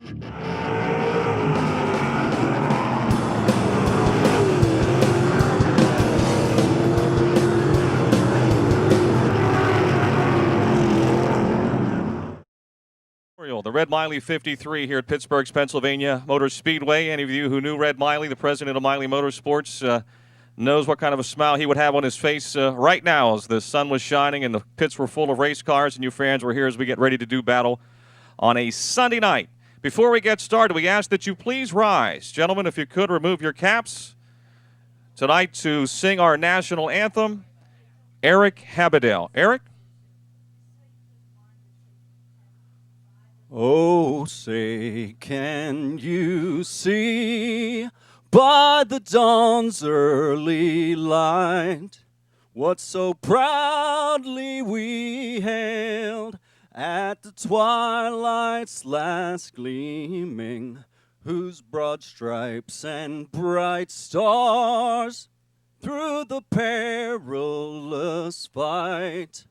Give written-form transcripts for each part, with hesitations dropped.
The Red Miley 53 here at Pittsburgh's Pennsylvania Motor Speedway. Any of you who knew Red Miley, the president of Miley Motorsports, knows what kind of a smile he would have on his face right now as the sun was shining and the pits were full of race cars, and you fans were here as we get ready to do battle on a Sunday night. Before we get started, we ask that you please rise. Gentlemen, if you could, remove your caps. Tonight to sing our national anthem, Eric Habadell. Eric? Oh, say, can you see by the dawn's early light what so proudly we hailed at the twilight's last gleaming, whose broad stripes and bright stars through the perilous fight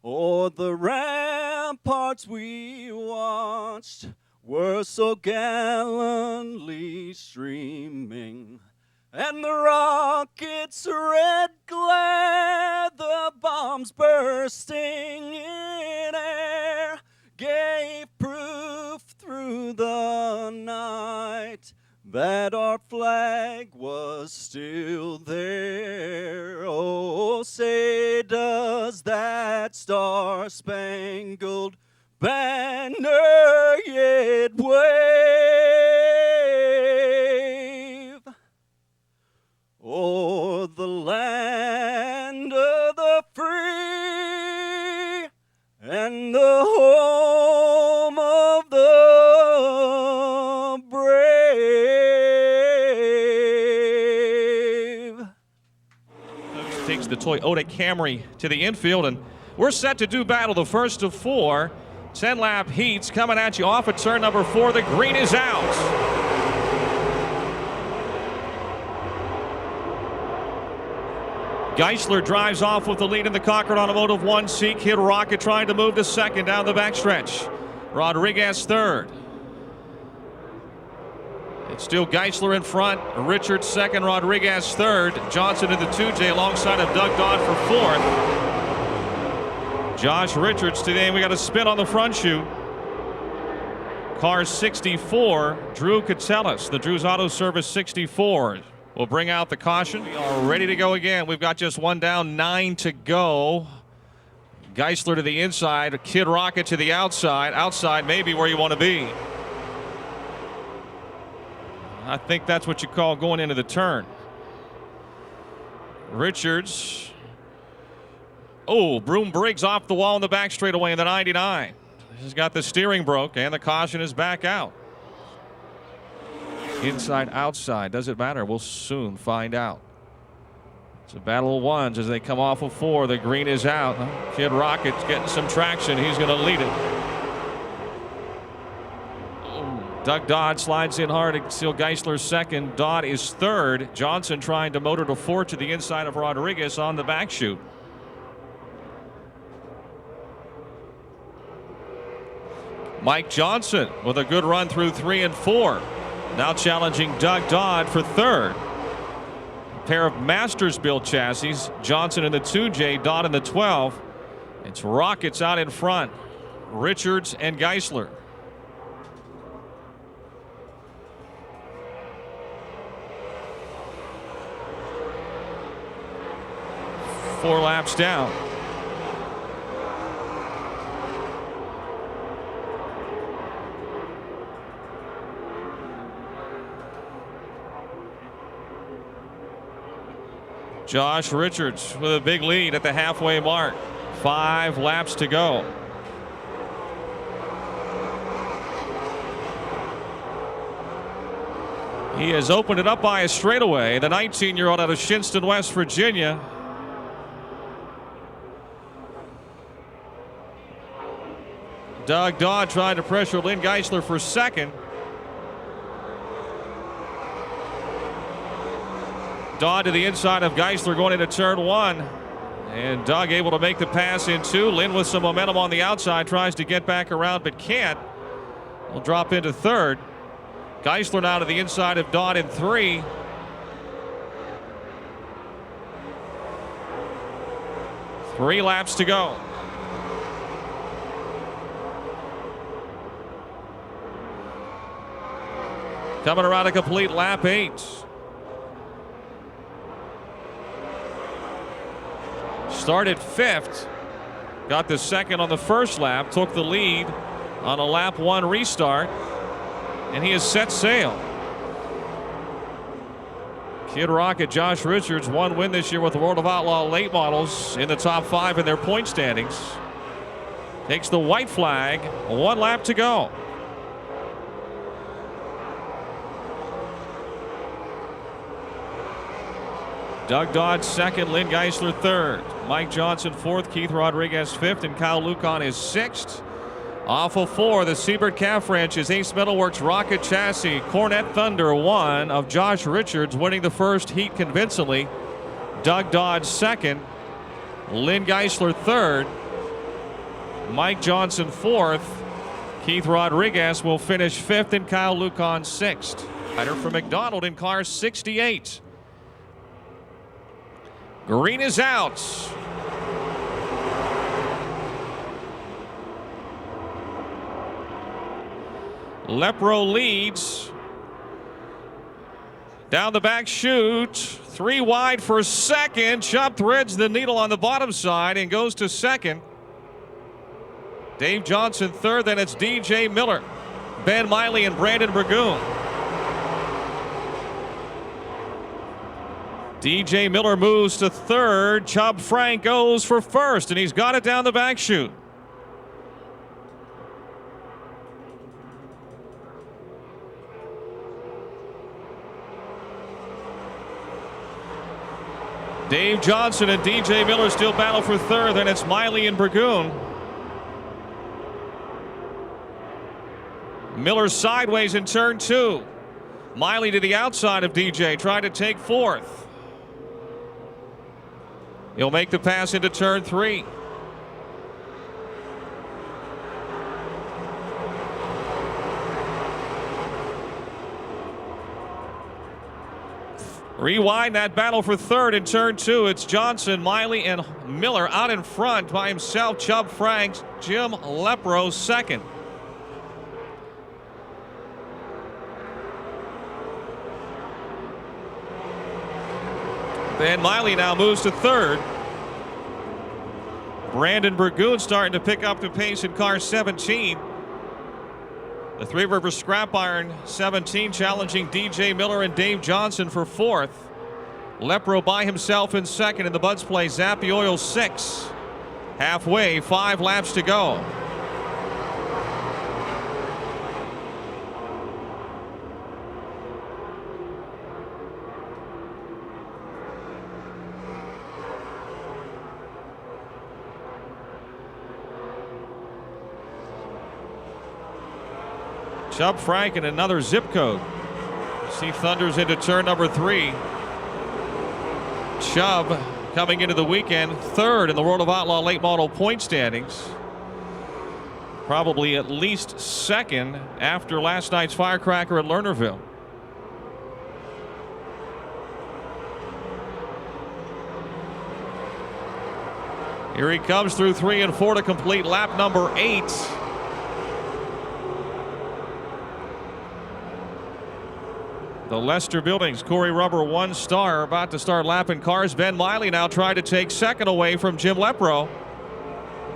o'er the ramparts we watched were so gallantly streaming, and the rockets' red glare, the bombs bursting in air, gave proof through the night that our flag was still there. Oh, say, does that star-spangled banner yet wave o'er the land of the free and the home of the brave? Takes the Toyota Camry to the infield, and we're set to do battle, the first of 4 10-lap heats coming at you off at turn number 4. The green is out. Geisler drives off with the lead in the Cochran Automotive 1C. Kid Rocket trying to move to second down the backstretch. Rodriguez third. It's still Geisler in front. Richards second, Rodriguez third. Johnson in the 2J alongside of Doug Dodd for fourth. Josh Richards today. We got a spin on the front chute. Car 64, Drew Catellus, the Drew's Auto Service 64. We'll bring out the caution. We are ready to go again. We've got just one down, 9 to go. Geisler to the inside, Kid Rocket to the outside. Outside maybe where you want to be. I think that's what you call going into the turn. Richards. Oh, Broom Briggs off the wall in the back straightaway in the 99. He's got the steering broke, and the caution is back out. Inside, outside, does it matter? We'll soon find out. It's a battle of ones as they come off of 4. The green is out. Kid Rocket's getting some traction. He's going to lead it. Doug Dodd slides in hard. It's still Geisler second. Dodd is third. Johnson trying to motor to 4 to the inside of Rodriguez on the back chute. Mike Johnson with a good run through 3 and 4. Now challenging Doug Dodd for third. A pair of Masters built chassis. Johnson in the 2J, Dodd in the 12. It's Rockets out in front. Richards and Geisler. Four laps down. Josh Richards with a big lead at the halfway mark. 5 laps to go. He has opened it up by a straightaway. The 19-year-old out of Shinston, West Virginia. Doug Dodd trying to pressure Lynn Geisler for second. Dodd to the inside of Geisler going into turn 1. And Doug able to make the pass in 2. Lynn with some momentum on the outside tries to get back around but can't. will drop into third. Geisler now to the inside of Dodd in 3. Three laps to go. Coming around a complete lap 8. Started 5th. Got the second on the first lap. Took the lead on a lap 1 restart. And he has set sail. Kid Rocket Josh Richards, 1 win this year with the World of Outlaw late models in the top 5 in their point standings. Takes the white flag. 1 lap to go. Doug Dodd second, Lynn Geisler third, Mike Johnson fourth, Keith Rodriguez fifth, and Kyle Lucan is sixth. Off of 4, the Siebert Calf Ranch's Ace Metalworks Rocket Chassis Cornet Thunder 1 of Josh Richards, winning the first heat convincingly. Doug Dodd second, Lynn Geisler third, Mike Johnson fourth, Keith Rodriguez will finish fifth, and Kyle Lucan sixth. Rider for McDonald in car 68. Green is out. Lepro leads. Down the back chute. 3 wide for second. Chubb threads the needle on the bottom side and goes to second. Dave Johnson third. Then it's DJ Miller, Ben Miley, and Brandon Burgoon. DJ Miller moves to third. Chubb Frank goes for first, and he's got it down the back chute. Dave Johnson and DJ Miller still battle for third. Then it's Miley and Burgoon. Miller sideways in turn 2. Miley to the outside of DJ, trying to take fourth. He'll make the pass into turn 3. Rewind that battle for third in turn 2. It's Johnson, Miley, and Miller out in front by himself. Chubb Franks, Jim Lepro second. Ben Miley now moves to third. Brandon Burgoon starting to pick up the pace in car 17. The Three Rivers Scrap Iron 17 challenging DJ Miller and Dave Johnson for fourth. Lepro by himself in second in the Buds Play. Zappy Oil 6. Halfway, 5 laps to go. Chubb Frank and another zip code. See Thunders into turn number 3. Chubb coming into the weekend third in the World of Outlaw late model point standings. Probably at least second after last night's firecracker at Lernerville. Here he comes through 3 and 4 to complete lap number 8. The Lester Buildings Corey Rubber 1 star about to start lapping cars. Ben Miley now tried to take second away from Jim Lepro.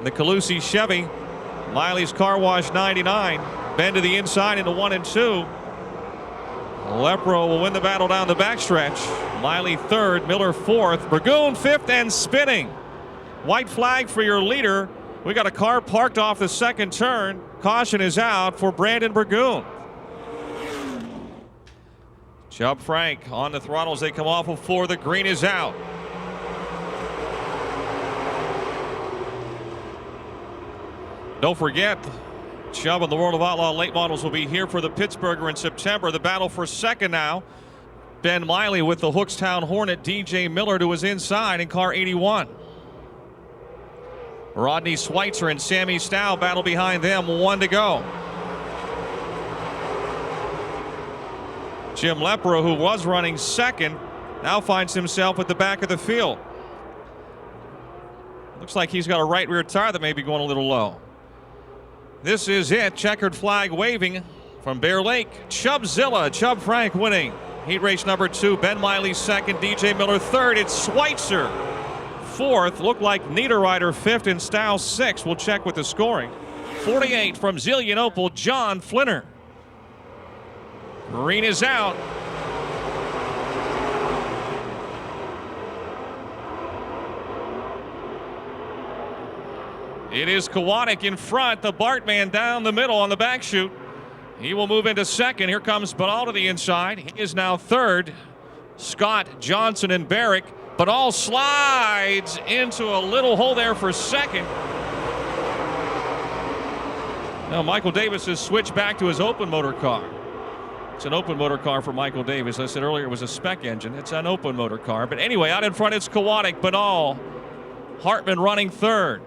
The Calusi Chevy. Miley's Car Wash 99. Ben to the inside into 1 and 2. Lepro will win the battle down the backstretch. Miley third, Miller fourth, Burgoon fifth and spinning. White flag for your leader. We got a car parked off the second turn. Caution is out for Brandon Burgoon. Chubb Frank on the throttle as they come off of 4. The green is out. Don't forget, Chubb and the World of Outlaw late models will be here for the Pittsburgher in September. The battle for second now. Ben Miley with the Hookstown Hornet. DJ Miller to his inside in car 81. Rodney Schweitzer and Sammy Stow battle behind them. 1 to go. Jim Lepro, who was running second, now finds himself at the back of the field. Looks like he's got a right rear tire that may be going a little low. This is it. Checkered flag waving from Bear Lake. Chubbzilla, Chubb Frank winning heat race number 2. Ben Miley second. DJ Miller third. It's Schweitzer fourth. Looked like Niederreiter fifth and Stiles sixth. We'll check with the scoring. 48 from Zelienople, John Flinner. Green is out. It is Kowanek in front. The Bartman down the middle on the back chute. He will move into second. Here comes Banal to the inside. He is now third. Scott, Johnson, and Barrick. Banal slides into a little hole there for second. Now Michael Davis has switched back to his open motor car. It's an open motor car for Michael Davis. I said earlier it was a spec engine. It's an open motor car. But anyway, out in front it's Kowanek, Banal. Hartman running third.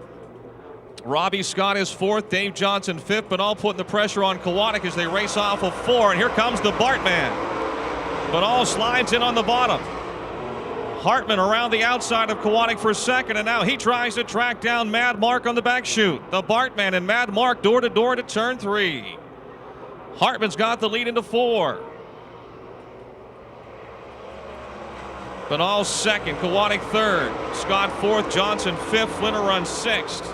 Robbie Scott is fourth, Dave Johnson fifth, but all putting the pressure on Kowanek as they race off of 4. And here comes the Bartman. But all slides in on the bottom. Hartman around the outside of Kowanek for second, and now he tries to track down Mad Mark on the back chute. The Bartman and Mad Mark door to door to turn 3. Hartman's got the lead into 4. But all second, Kowanek third, Scott fourth, Johnson fifth, Flinner runs sixth.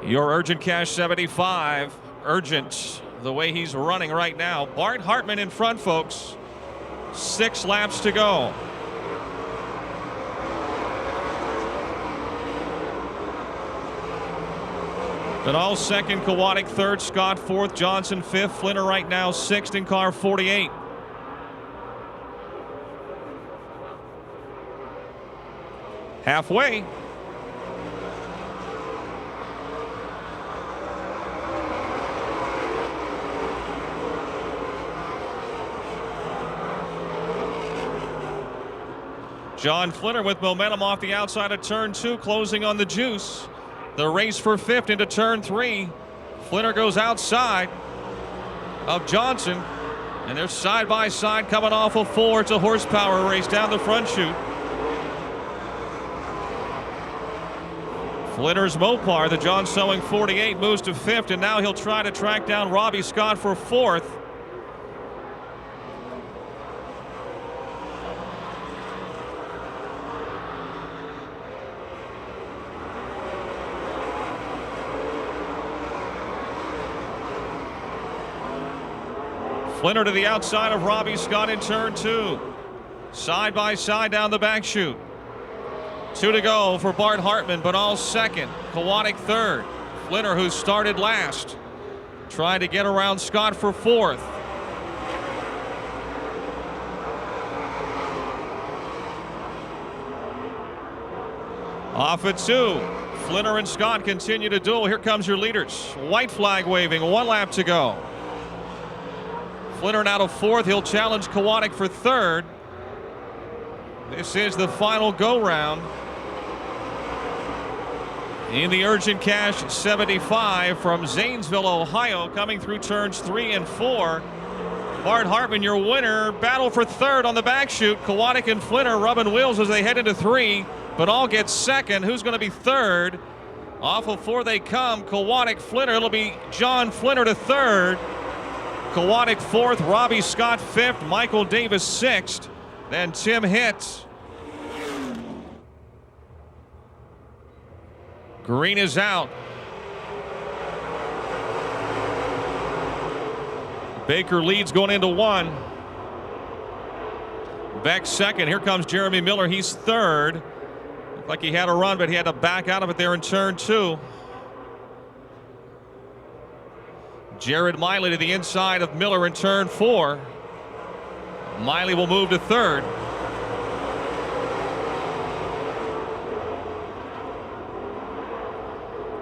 Your Urgent Cash 75. Urgent, the way he's running right now. Bart Hartman in front, folks. 6 laps to go. Banal second, Kowanek third, Scott fourth, Johnson fifth, Flinner right now sixth in car 48. Halfway. John Flinner with momentum off the outside of turn 2, closing on the juice. The race for 5th into turn 3. Flinner goes outside of Johnson, and they're side by side coming off of 4. It's a horsepower race down the front chute. Flinner's Mopar, the John Sewing 48, moves to 5th, and now he'll try to track down Robbie Scott for 4th. Flinner to the outside of Robbie Scott in turn 2. Side by side down the back chute. 2 to go for Bart Hartman, Banal second, Kowanek third. Flinner, who started last, trying to get around Scott for 4th. Off at 2. Flinner and Scott continue to duel. Here comes your leaders. White flag waving, 1 lap to go. Flinner now to 4th. He'll challenge Kowanek for 3rd. This is the final go-round in the Urgent Cash 75 from Zanesville, Ohio, coming through turns 3 and 4. Bart Hartman, your winner. Battle for 3rd on the back chute. Kowanek and Flinner rubbing wheels as they head into 3. Banal gets 2nd. Who's going to be 3rd? Off of 4 they come. Kowanek, Flinner. It'll be John Flinner to 3rd. Kowanek 4th, Robbie Scott 5th, Michael Davis 6th, then Tim Hitt. Green is out. Baker leads going into 1. Beck second. Here comes Jeremy Miller. He's 3rd. Looked like he had a run, but he had to back out of it there in turn 2. Red Miley to the inside of Miller in turn 4. Miley will move to 3rd.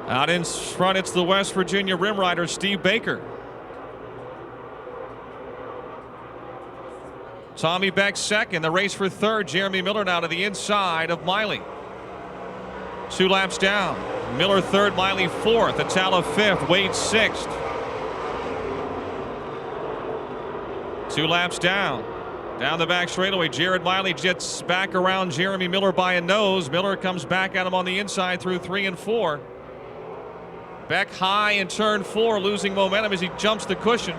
Out in front, it's the West Virginia Rim Rider, Steve Baker. Tommy Beck second. The race for 3rd. Jeremy Miller now to the inside of Miley. 2 laps down. Miller third, Miley fourth, Atala fifth, Wade sixth. 2 laps down. Down the back straightaway, Jared Miley jets back around Jeremy Miller by a nose. Miller comes back at him on the inside through 3 and 4. Beck high in turn 4, losing momentum as he jumps the cushion.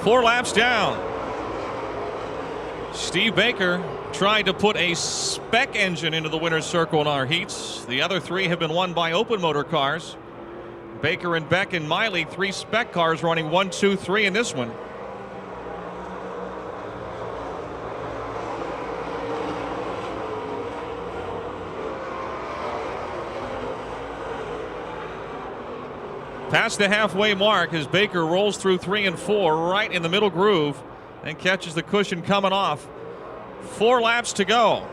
Four laps down. Steve Baker tried to put a spec engine into the winner's circle in our heats. The other 3 have been won by open motor cars. Baker and Beck and Miley, 3 spec cars running 1, 2, 3 in this one. Past the halfway mark as Baker rolls through 3 and 4 right in the middle groove and catches the cushion coming off. 4 laps to go.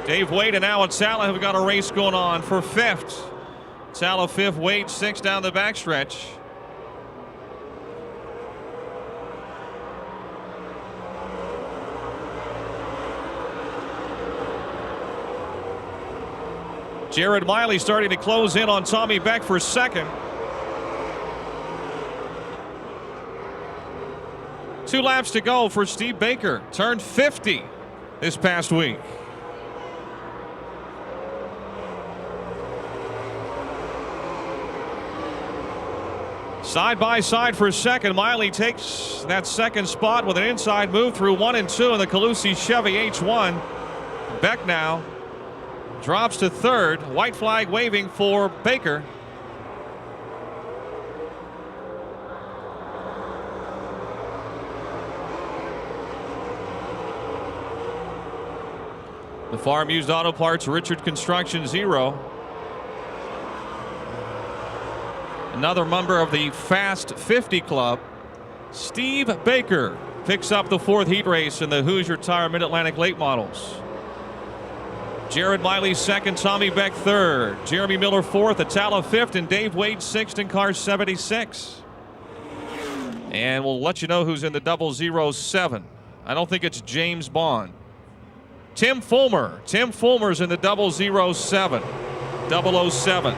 Dave Wade and Alan Sala have got a race going on for 5th. Sala 5th, Wade 6th down the backstretch. Jared Miley starting to close in on Tommy Beck for 2nd. 2 laps to go for Steve Baker. Turned 50 this past week. Side by side for 2nd. Miley takes that 2nd spot with an inside move through 1 and 2 in the Calusi Chevy H1. Beck now drops to 3rd. White flag waving for Baker. The Farm Used Auto Parts Richard Construction 0. Another member of the Fast 50 Club, Steve Baker, picks up the 4th heat race in the Hoosier Tire Mid-Atlantic Late Models. Jared Miley 2nd, Tommy Beck 3rd, Jeremy Miller 4th, Atala 5th, and Dave Wade 6th in car 76. And we'll let you know who's in the 007. I don't think it's James Bond. Tim Fulmer. Tim Fulmer's in the 007. 007.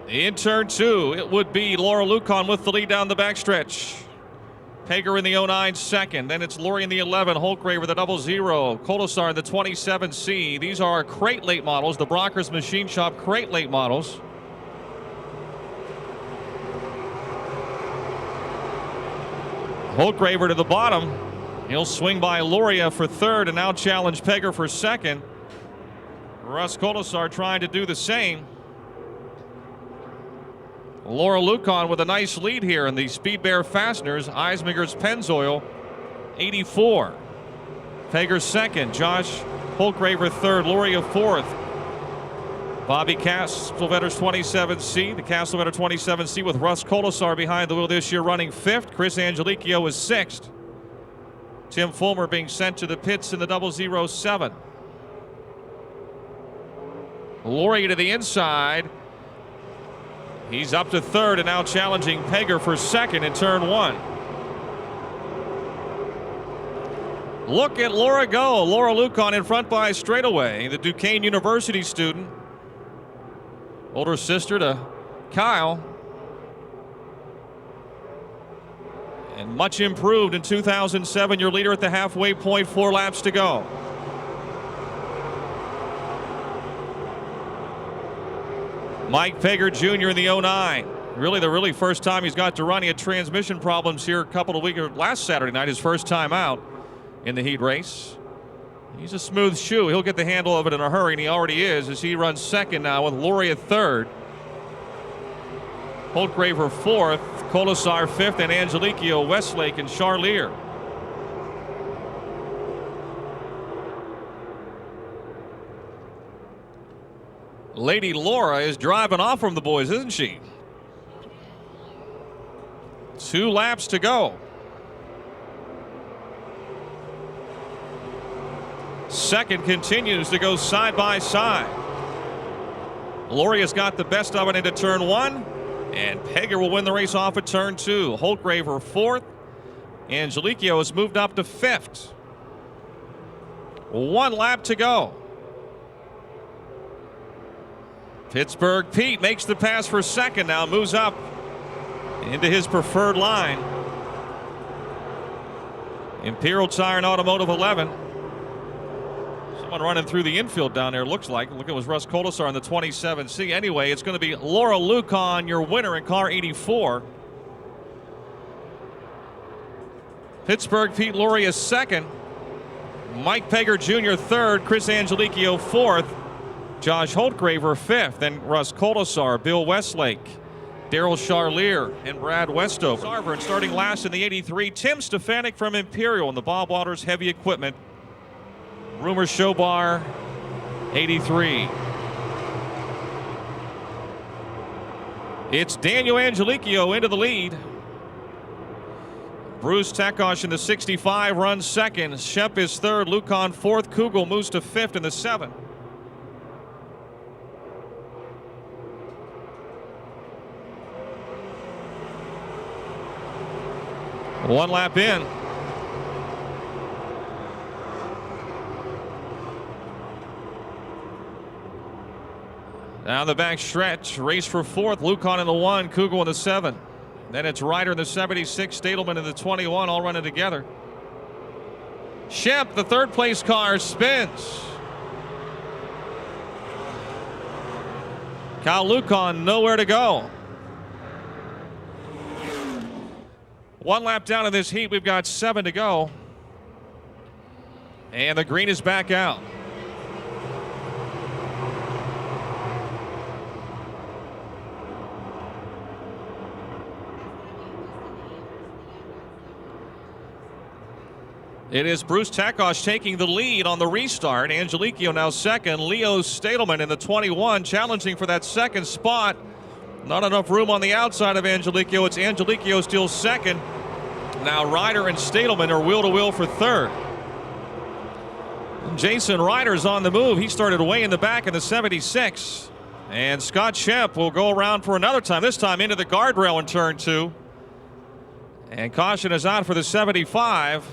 In turn 2, it would be Laura Lucon with the lead down the backstretch. Hager in the 09 2nd. Then it's Laurie in the 11. Holtgraver the 00. Kolasar in the 27C. These are crate late models, the Brockers Machine Shop crate late models. Holtgraver to the bottom. He'll swing by Loria for 3rd and now challenge Pegger for 2nd. Russ Kolasar trying to do the same. Laura Lucon with a nice lead here in the Speed Bear Fasteners. Eisminger's Pennzoil, 84. Pegger 2nd. Josh Holtgraver 3rd. Loria 4th. Bobby Castlevetter's 27C. The Castlevetter 27C with Russ Kolasar behind the wheel this year running 5th. Chris Angelicchio is 6th. Tim Fulmer being sent to the pits in the 007. Loria to the inside. He's up to 3rd and now challenging Pegger for 2nd in turn 1. Look at Laura go. Laura Lucon in front by straightaway. The Duquesne University student. Older sister to Kyle. And much improved in 2007. Your leader at the halfway point. 4 laps to go. Mike Pegger Jr. in the 09. Really the first time he's got to run. He had transmission problems here a couple of weeks last Saturday night, his first time out in the heat race. He's a smooth shoe. He'll get the handle of it in a hurry, and he already is as he runs 2nd now with Loria 3rd. Holtgraver 4th. Colasar 5th, and Angeliquio, Westlake, and Charlier. Lady Laura is driving off from the boys, isn't she? 2 laps to go. Second continues to go side by side. Loria's got the best of it into turn 1, and Pegger will win the race off at turn 2. Holtgraver 4th. Angeliquio has moved up to 5th. 1 lap to go. Pittsburgh Pete makes the pass for second now, moves up into his preferred line. Imperial Tire and Automotive 11. Someone running through the infield down there, looks like. Look, it was Russ Colasar in the 27C. Anyway, it's going to be Laura Lucan, your winner in car 84. Pittsburgh Pete Loria second. Mike Pegger Jr. third. Chris Angeliquio fourth. Josh Holtgraver 5th, then Russ Colasar, Bill Westlake, Daryl Charlier, and Brad Westover. Sarver, and starting last in the 83, Tim Stefanik from Imperial in the Bob Waters Heavy Equipment. Rumor Show Bar 83. It's Daniel Angeliquio into the lead. Bruce Tekosh in the 65 runs second. Shep is third. Lucan fourth. Kugel moves to 5th in the 7. One lap in. Down the back stretch, race for 4th. Lucan in the 1, Kugel in the 7. Then it's Ryder in the 76, Stadelman in the 21, all running together. Shep, the 3rd place car, spins. Kyle Lucan nowhere to go. 1 lap down in this heat. We've got 7 to go. And the green is back out. It is Bruce Tekosh taking the lead on the restart. Angeliquio now second. Leo Stadelman in the 21 challenging for that second spot. Not enough room on the outside of Angeliquio. It's Angeliquio still second. Now Ryder and Stadelman are wheel to wheel for 3rd. Jason Ryder's on the move. He started way in the back in the 76. And Scott Shep will go around for another time, this time into the guardrail in turn 2. And caution is out for the 75.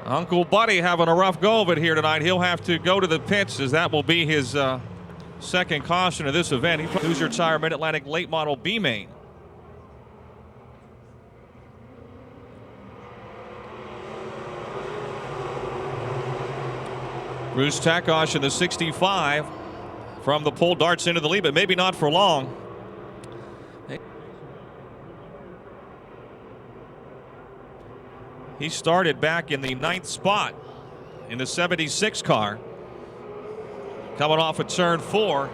Uncle Buddy having a rough go of it here tonight. He'll have to go to the pits, as that will be his second caution of this event. Hoosier Tire Mid-Atlantic late model B main. Bruce Tekosh in the 65 from the pole darts into the lead, but maybe not for long. He started back in the 9th spot in the 76 car. Coming off of turn 4.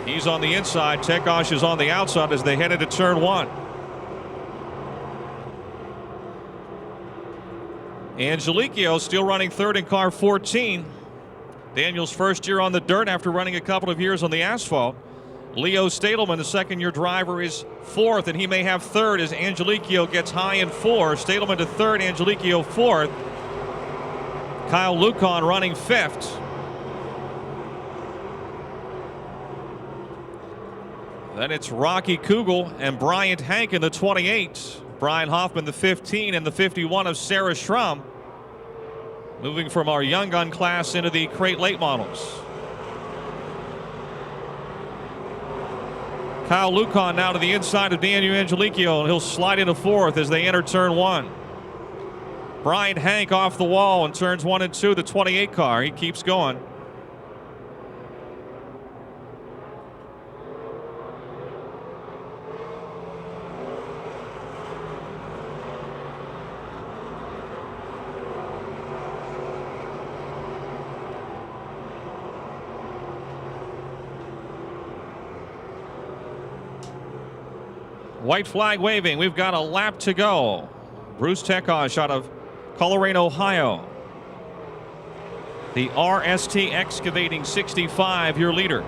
He's on the inside. Tekosh is on the outside as they head into turn 1. Angeliquio still running 3rd in car 14. Daniel's first year on the dirt after running a couple of years on the asphalt. Leo Stadelman, the 2nd-year driver, is 4th, and he may have 3rd as Angeliquio gets high in 4. Stadelman to 3rd, Angeliquio 4th. Kyle Lucan running 5th. Then it's Rocky Kugel and Bryant Hank in the 28. Brian Hoffman the 15 and the 51 of Sarah Schrum. Moving from our young gun class into the crate late models. Kyle Lucan now to the inside of Daniel Angeliquio, and he'll slide into 4th as they enter turn 1. Brian Hank off the wall in turns 1 and 2, the 28 car. He keeps going. White flag waving. We've got a lap to go. Bruce Tekosh out of Coleraine, Ohio. The RST Excavating 65, your leader.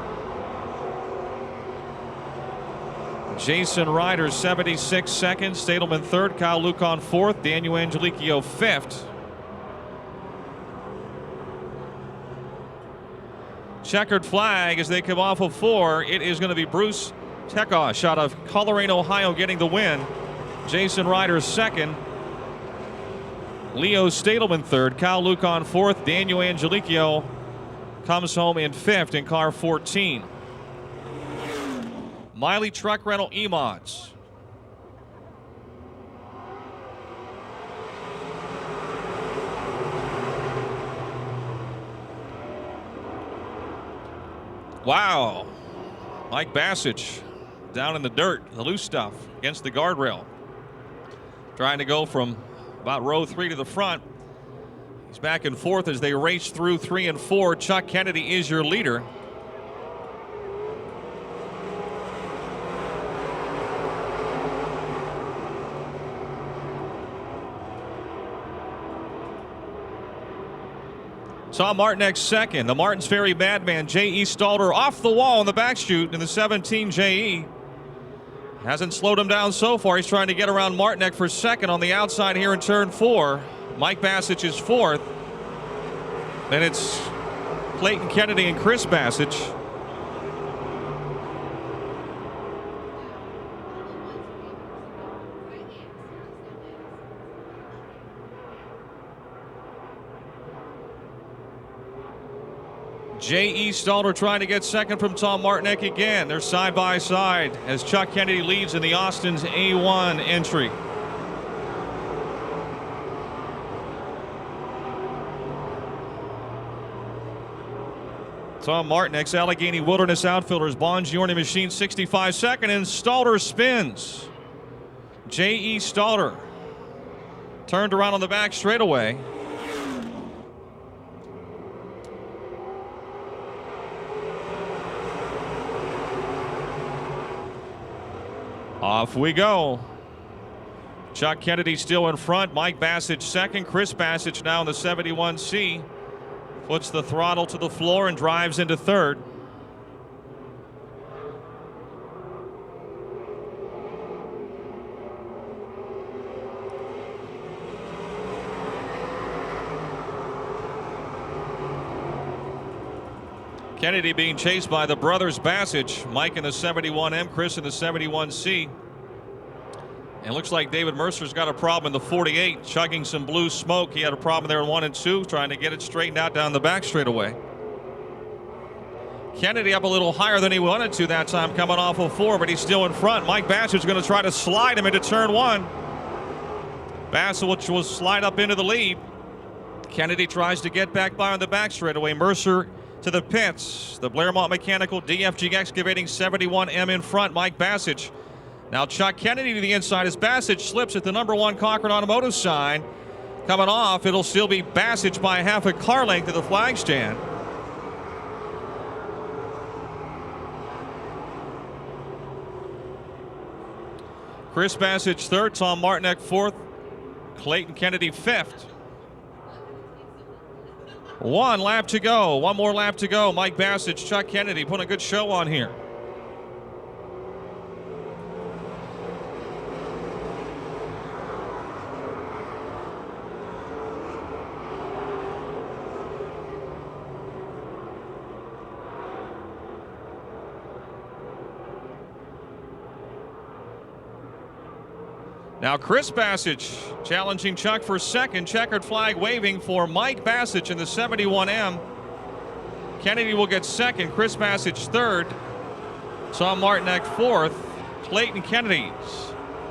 Jason Ryder, 76 seconds. Stadelman third. Kyle Lucon fourth. Daniel Angelicchio fifth. Checkered flag as they come off of 4. It is going to be Bruce Tekosh out of Coleraine, Ohio, getting the win. Jason Ryder second. Leo Stadelman third. Kyle Lucon fourth. Daniel Angelicchio comes home in fifth in car 14. Miley Truck Rental E-Mods. Wow. Mike Bassage down in the dirt, the loose stuff, against the guardrail. Trying to go from about row 3 to the front. He's back and forth as they race through 3 and 4. Chuck Kennedy is your leader. Tom Martinek second. The Martins Ferry Madman, J.E. Stalter, off the wall in the back chute in the 17 J.E. Hasn't slowed him down so far. He's trying to get around Martinek for second on the outside here in turn 4. Mike Bassage is fourth. Then it's Clayton Kennedy and Chris Bassage. J.E. Stalter trying to get second from Tom Martinek again. They're side by side as Chuck Kennedy leads in the Austin's A1 entry. Tom Martinek's Allegheny Wilderness Outfitters, Bongiorno Machine 65 second, and Stalter spins. J.E. Stalter turned around on the back straightaway. Off we go. Chuck Kennedy still in front. Mike Bassage second. Chris Bassage now in the 71C. Puts the throttle to the floor and drives into third. Kennedy being chased by the brothers Bassage. Mike in the 71M, Chris in the 71C. And looks like David Mercer's got a problem in the 48, chugging some blue smoke. He had a problem there in 1 and 2, trying to get it straightened out down the back straightaway. Kennedy up a little higher than he wanted to that time, coming off of 4, but he's still in front. Mike Bassage is going to try to slide him into turn 1. Bassage will slide up into the lead. Kennedy tries to get back by on the back straightaway. Mercer to the pits. The Blairmont Mechanical DFG Excavating 71M in front. Mike Bassage. Now Chuck Kennedy to the inside as Bassage slips at the number 1 Cochran Automotive sign. Coming off, it'll still be Bassage by half a car length to the flag stand. Chris Bassage third, Tom Martinek fourth, Clayton Kennedy fifth. 1 lap to go. 1 more lap to go. Mike Bassage, Chuck Kennedy putting a good show on here. Now Chris Bassage challenging Chuck for second. Checkered flag waving for Mike Bassage in the 71M. Kennedy will get second. Chris Bassage third. Tom Martinek fourth. Clayton Kennedy's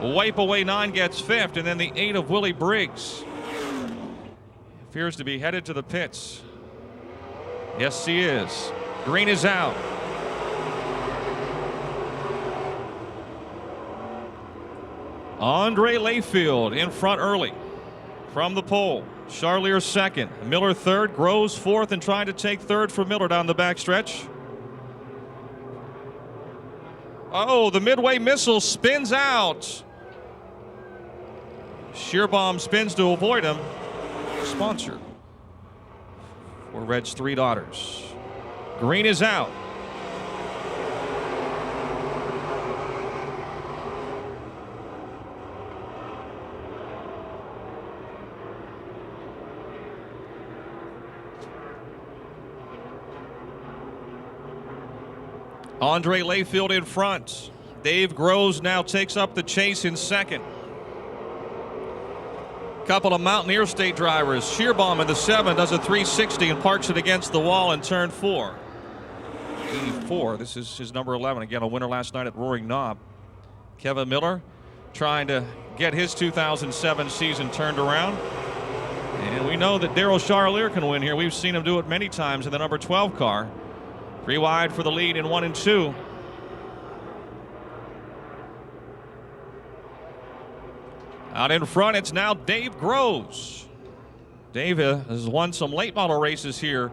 wipe away 9 gets fifth. And then the 8 of Willie Briggs appears to be headed to the pits. Yes, he is. Green is out. Andre Layfield in front early from the pole. Charlier second. Miller third. Groves fourth and trying to take third from Miller down the backstretch. Oh, the midway missile spins out. Shearbomb spins to avoid him. Sponsor for Red's three daughters. Green is out. Andre Layfield in front. Dave Groves now takes up the chase in second. Couple of Mountaineer State drivers. Shearbomb in the 7 does a 360 and parks it against the wall in turn 4. 84. This is his number 11. Again, a winner last night at Roaring Knob. Kevin Miller trying to get his 2007 season turned around. And we know that Daryl Charlier can win here. We've seen him do it many times in the number 12 car. 3 wide for the lead in 1 and 2. Out in front, it's now Dave Groves. Dave has won some late model races here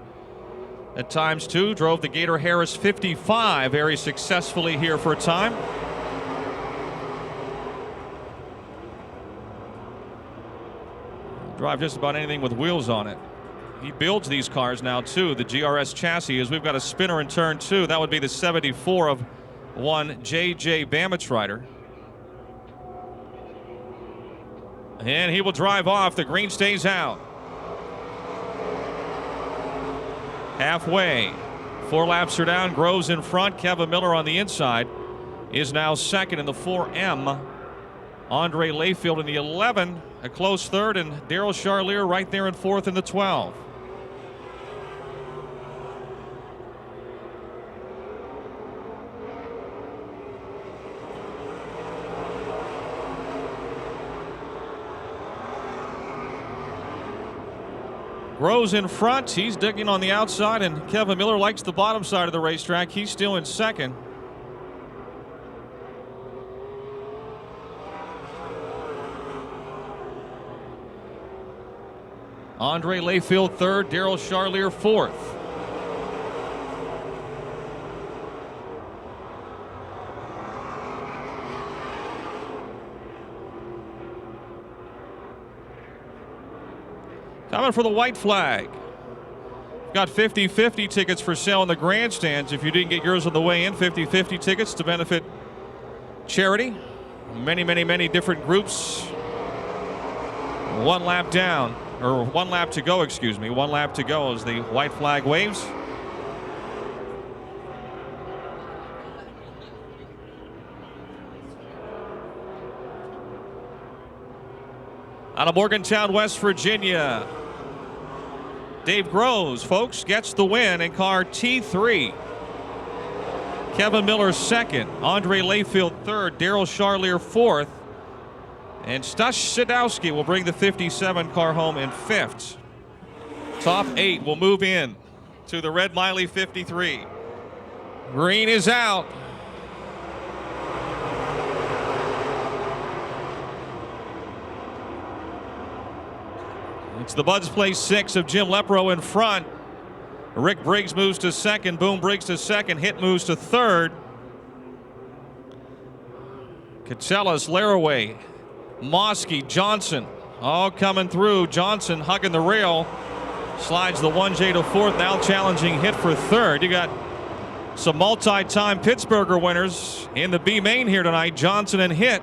at times too. Drove the Gator Harris 55 very successfully here for a time. Drive just about anything with wheels on it. He builds these cars now too. The GRS chassis, as we've got a spinner in turn 2. That would be the 74 of one J.J. Bamitrider. And he will drive off. The green stays out. Halfway. 4 laps are down. Groves in front. Kevin Miller on the inside is now second in the 4M. Andre Layfield in the 11, a close third, and Daryl Charlier right there in fourth in the 12. Groves in front. He's digging on the outside, and Kevin Miller likes the bottom side of the racetrack. He's still in second. Andre Layfield third, Daryl Charlier fourth. Coming for the white flag. Got 50-50 tickets for sale in the grandstands. If you didn't get yours on the way in, 50-50 tickets to benefit charity. Many different groups. 1 lap down, or 1 lap to go, excuse me. 1 lap to go as the white flag waves. Out of Morgantown, West Virginia, Dave Groves, folks, gets the win in car T3. Kevin Miller second, Andre Layfield third, Daryl Charlier fourth, and Stush Sadowski will bring the 57 car home in fifth. Top 8 will move in to the Red Miley 53. Green is out. It's the Buds Place 6 of Jim Lepro in front. Rick Briggs moves to second. Boom Briggs to second. Hit moves to third. Catsellas, Laraway, Mosky, Johnson all coming through. Johnson hugging the rail. Slides the 1J to fourth. Now challenging Hit for third. You got some multi-time Pittsburgher winners in the B main here tonight. Johnson and Hit.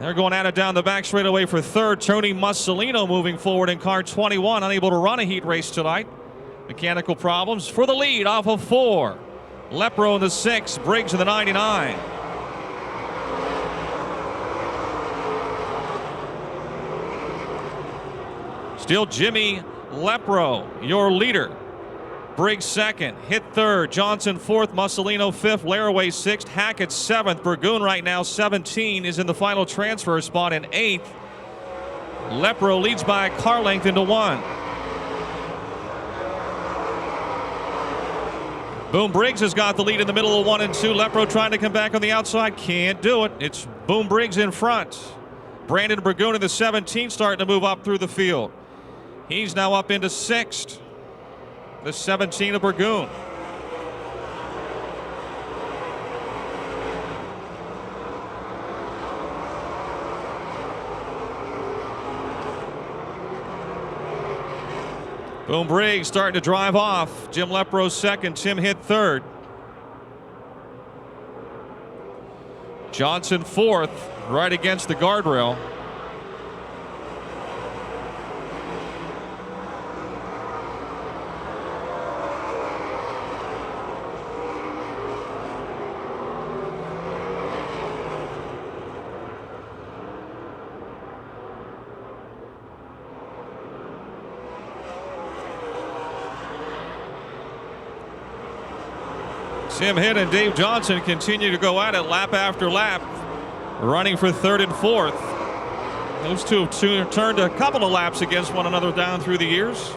They're going at it down the back straightaway for third. Tony Mussolino moving forward in car 21, unable to run a heat race tonight. Mechanical problems for the lead off of 4. Lepro in the 6, Briggs in the 99. Still Jimmy Lepro, your leader. Briggs second, Hit third, Johnson fourth, Mussolino fifth, Laraway sixth, Hackett seventh. Burgoon right now 17 is in the final transfer spot in 8th. Lepro leads by a car length into 1. Boom Briggs has got the lead in the middle of 1 and 2. Lepro trying to come back on the outside, can't do it. It's Boom Briggs in front. Brandon Burgoon in the 17 starting to move up through the field. He's now up into 6th. The 17 of Burgoon. Boom Briggs starting to drive off. Jim Lepro second, Tim Hitt third. Johnson fourth, right against the guardrail. Tim Hitt and Dave Johnson continue to go at it lap after lap, running for third and fourth. Those two have turned a couple of laps against one another down through the years.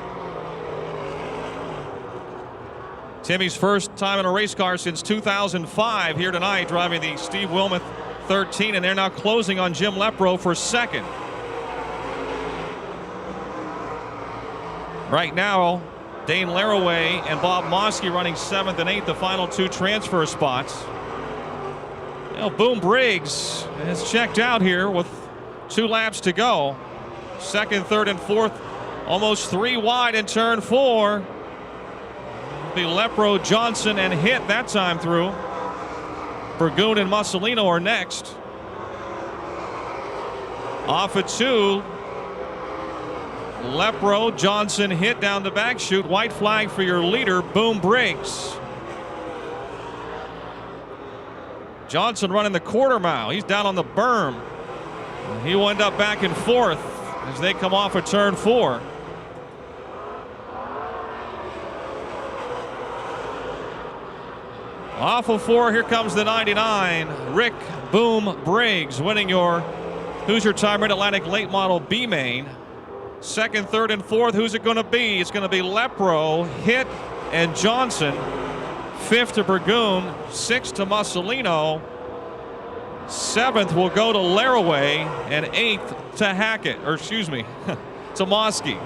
Timmy's first time in a race car since 2005 here tonight, driving the Steve Wilmoth 13, and they're now closing on Jim Lepro for second. Right now, Dane Laraway and Bob Mosky running 7th and 8th, the final two transfer spots. Well, Boom Briggs has checked out here with 2 laps to go. Second, third, and fourth, almost 3 wide in turn 4. The Lepro, Johnson, and Hitt that time through. Burgoon and Mussolino are next. Off at 2. Lepro, Johnson, Hitt down the back chute. White flag for your leader, Boom Briggs. Johnson running the quarter mile. He's down on the berm. He will end up back and forth as they come off of turn 4. Off of 4, here comes the 99. Rick Boom Briggs winning your Hoosier Time Mid-Atlantic late model B main. Second, third, and fourth, who's it going to be? It's going to be Lepro, Hitt, and Johnson. Fifth to Burgoon, sixth to Mussolino. Seventh will go to Laraway, and eighth to Hackett, or excuse me, to Mosky.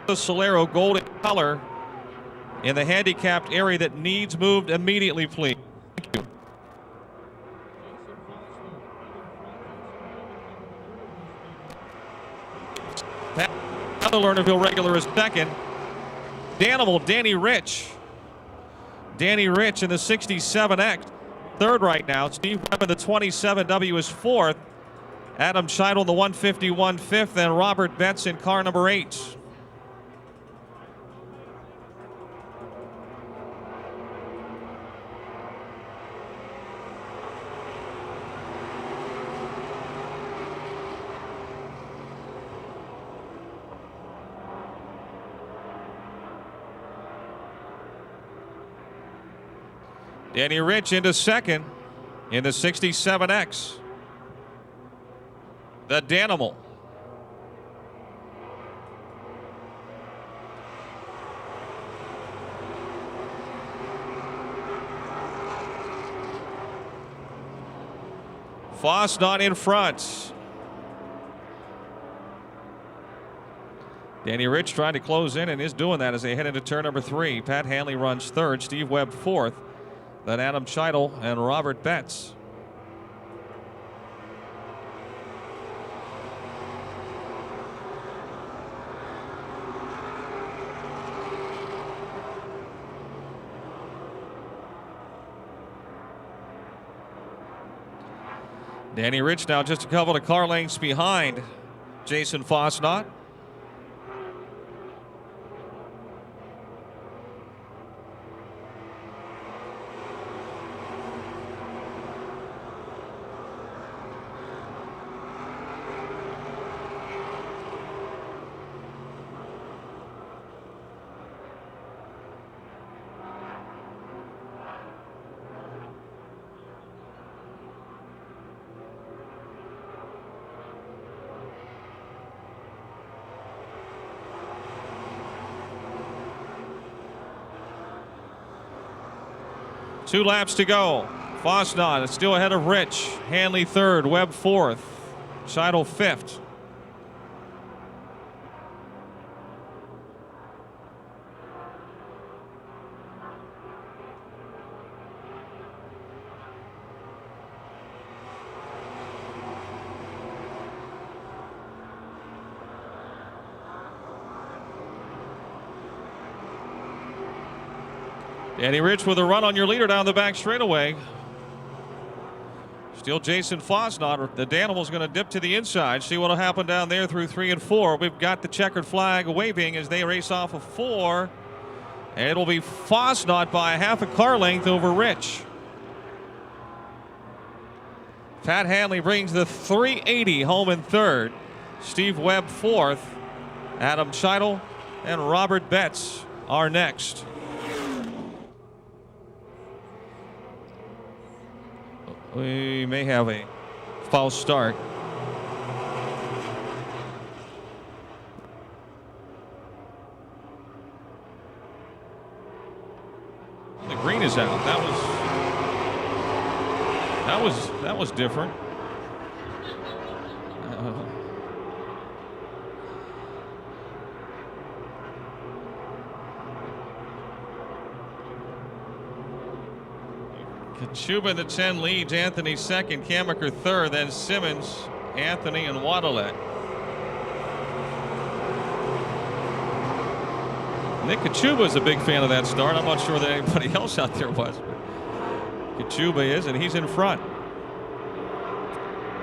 The Solero golden color in the handicapped area that needs moved immediately, please. Thank you. Another Lernerville regular is second. Danimal, Danny Rich. Danny Rich in the 67X, third right now. Steve Webb in the 27W is fourth. Adam Scheidel in the 151 fifth, and Robert Betts in car number 8. Danny Rich into second in the 67X. The Danimal. Foss not in front. Danny Rich trying to close in and is doing that as they head into turn number 3. Pat Hanley runs third, Steve Webb fourth. Then Adam Scheidel and Robert Betts. Danny Rich now just a couple of car lengths behind Jason Fosnot. Two laps to go. Fosnot is still ahead of Rich. Hanley third, Webb fourth, Scheidel fifth. Danny Rich with a run on your leader down the back straightaway. Still Jason Fosnot. The Danimal's going to dip to the inside. See what will happen down there through 3 and 4. We've got the checkered flag waving as they race off of 4. And it'll be Fosnot by a half a car length over Rich. Pat Hanley brings the 380 home in third. Steve Webb fourth. Adam Scheidel and Robert Betts are next. We may have a false start. The green is out. That was different. Kachuba in the 10 leads. Anthony second, Kamaker third, then Simmons, Anthony, and Waddle. Nick Kachuba is a big fan of that start. I'm not sure that anybody else out there was. But Kachuba is, and he's in front.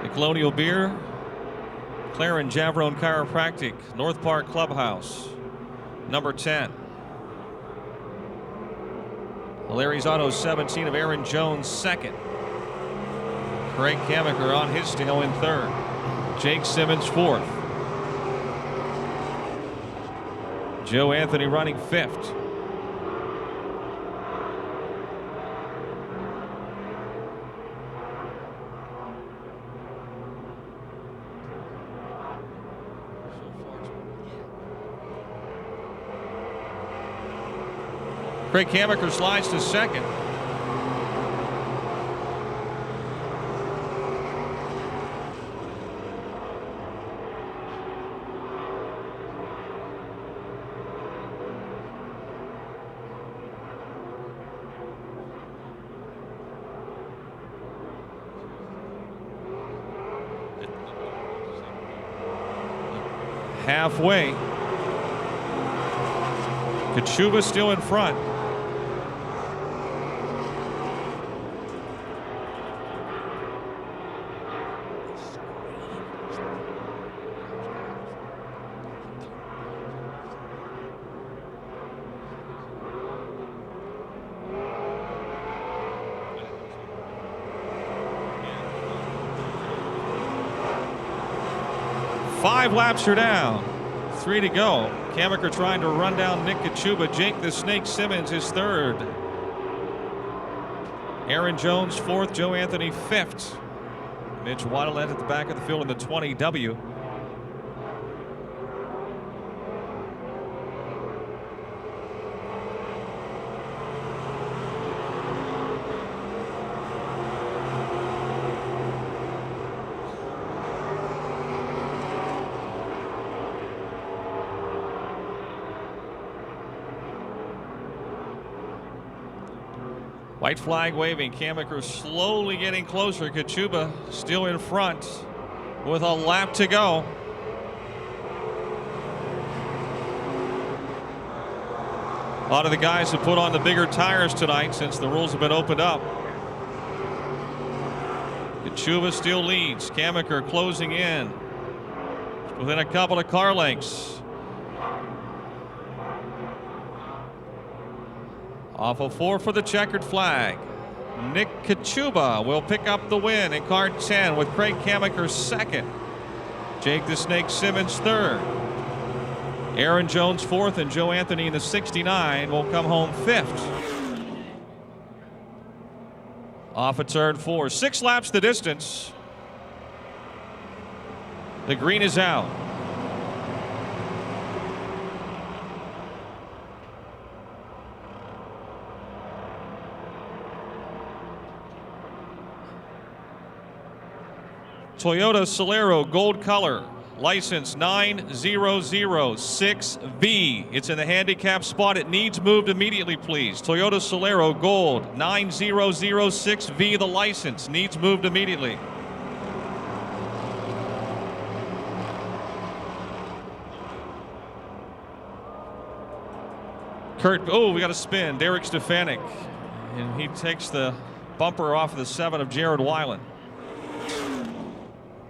The Colonial Beer, Claren Javrone Chiropractic, North Park Clubhouse, number 10. Larry's Auto 17 of Aaron Jones second. Craig Kamaker on his tail in third. Jake Simmons fourth. Joe Anthony running fifth. Craig Kamaker slides to second. Halfway. Kachuba still in front. Five laps are down. 3 to go. Kamaker trying to run down Nick Kachuba. Jake the Snake Simmons is third. Aaron Jones fourth. Joe Anthony fifth. Mitch Waddle at the back of the field in the 20W. White flag waving. Kamaker slowly getting closer. Kachuba still in front with a lap to go. A lot of the guys have put on the bigger tires tonight since the rules have been opened up. Kachuba still leads. Kamaker closing in within a couple of car lengths. Off of 4 for the checkered flag. Nick Kachuba will pick up the win in car 10 with Craig Kamaker second. Jake the Snake Simmons third. Aaron Jones fourth, and Joe Anthony in the 69 will come home fifth. Off of turn 4. 6 laps the distance. The green is out. Toyota Solero gold color, license 9006V. It's in the handicap spot. It needs moved immediately, please. Toyota Solero gold 9006V, the license needs moved immediately. We got a spin. Derek Stefanik, and he takes the bumper off of the 7 of Jared Weiland.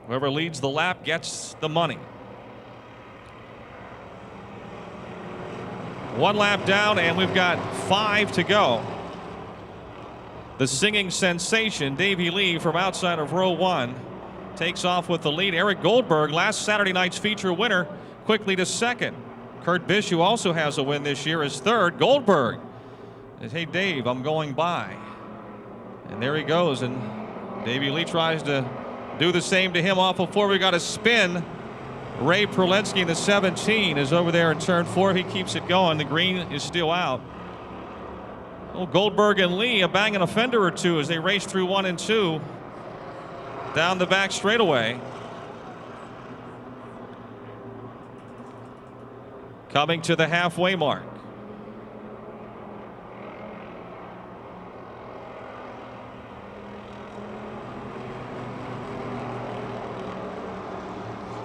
Whoever leads the lap gets the money. One lap down, and we've got 5 to go. The singing sensation, Davey Lee, from outside of row 1, takes off with the lead. Eric Goldberg, last Saturday night's feature winner, quickly to second. Kurt Bish, who also has a win this year, is third. Goldberg says, "Hey, Dave, I'm going by." And there he goes, and Davey Lee tries to do the same to him off of 4. We got a spin. Ray Proletsky in the 17 is over there in turn 4. He keeps it going. The green is still out. Well, Goldberg and Lee, a banging a fender or two as they race through 1 and 2 down the back straightaway. Coming to the halfway mark.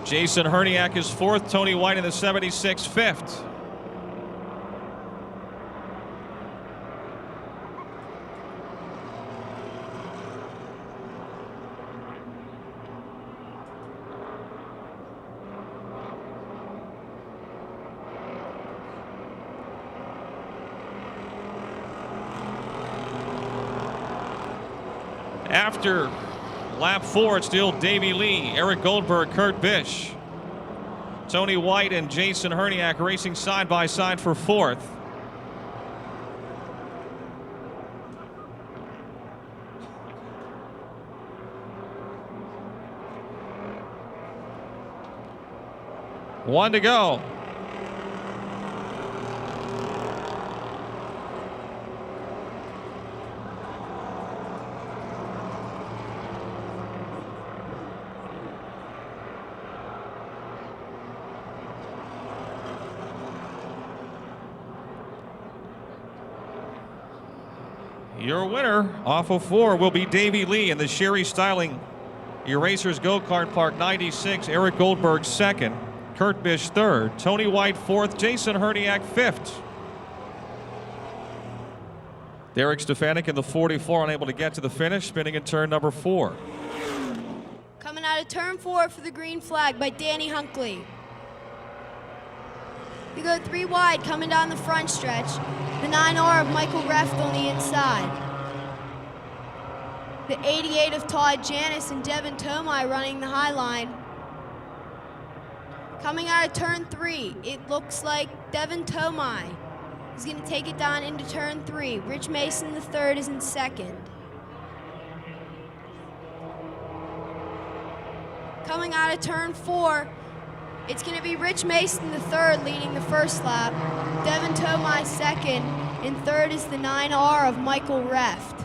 Jason Herniak is 4th. Tony White in the 76 5th. After lap 4, it's still Davey Lee, Eric Goldberg, Kurt Bish, Tony White, and Jason Herniak racing side by side for 4th. One to go. Your winner off of 4 will be Davey Lee in the Sherry Styling Erasers Go-Kart Park 96. Eric Goldberg 2nd, Kurt Bish 3rd, Tony White 4th, Jason Herniak 5th. Derek Stefanik in the 44 unable to get to the finish, spinning in turn number 4. Coming out of turn 4 for the green flag by Danny Hunkley. We go 3 wide coming down the front stretch. The 9R of Michael Reft on the inside. The 88 of Todd Janis and Devin Tomai running the high line. Coming out of turn 3, it looks like Devin Tomai is going to take it down into turn 3. Rich Mason, the 3rd, is in 2nd. Coming out of turn 4, it's going to be Rich Mason, the 3rd, leading the first lap. Devin Tomai 2nd, and 3rd is the 9R of Michael Reft.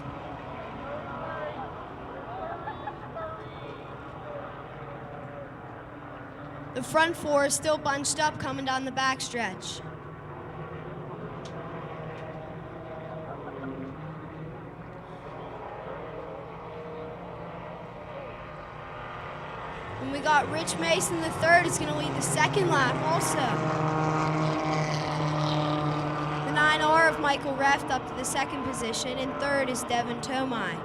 The front 4 is still bunched up coming down the backstretch. And we got Rich Mason, the 3rd, is going to lead the 2nd lap also. The 9R of Michael Reft up to the 2nd position, and 3rd is Devin Tomai.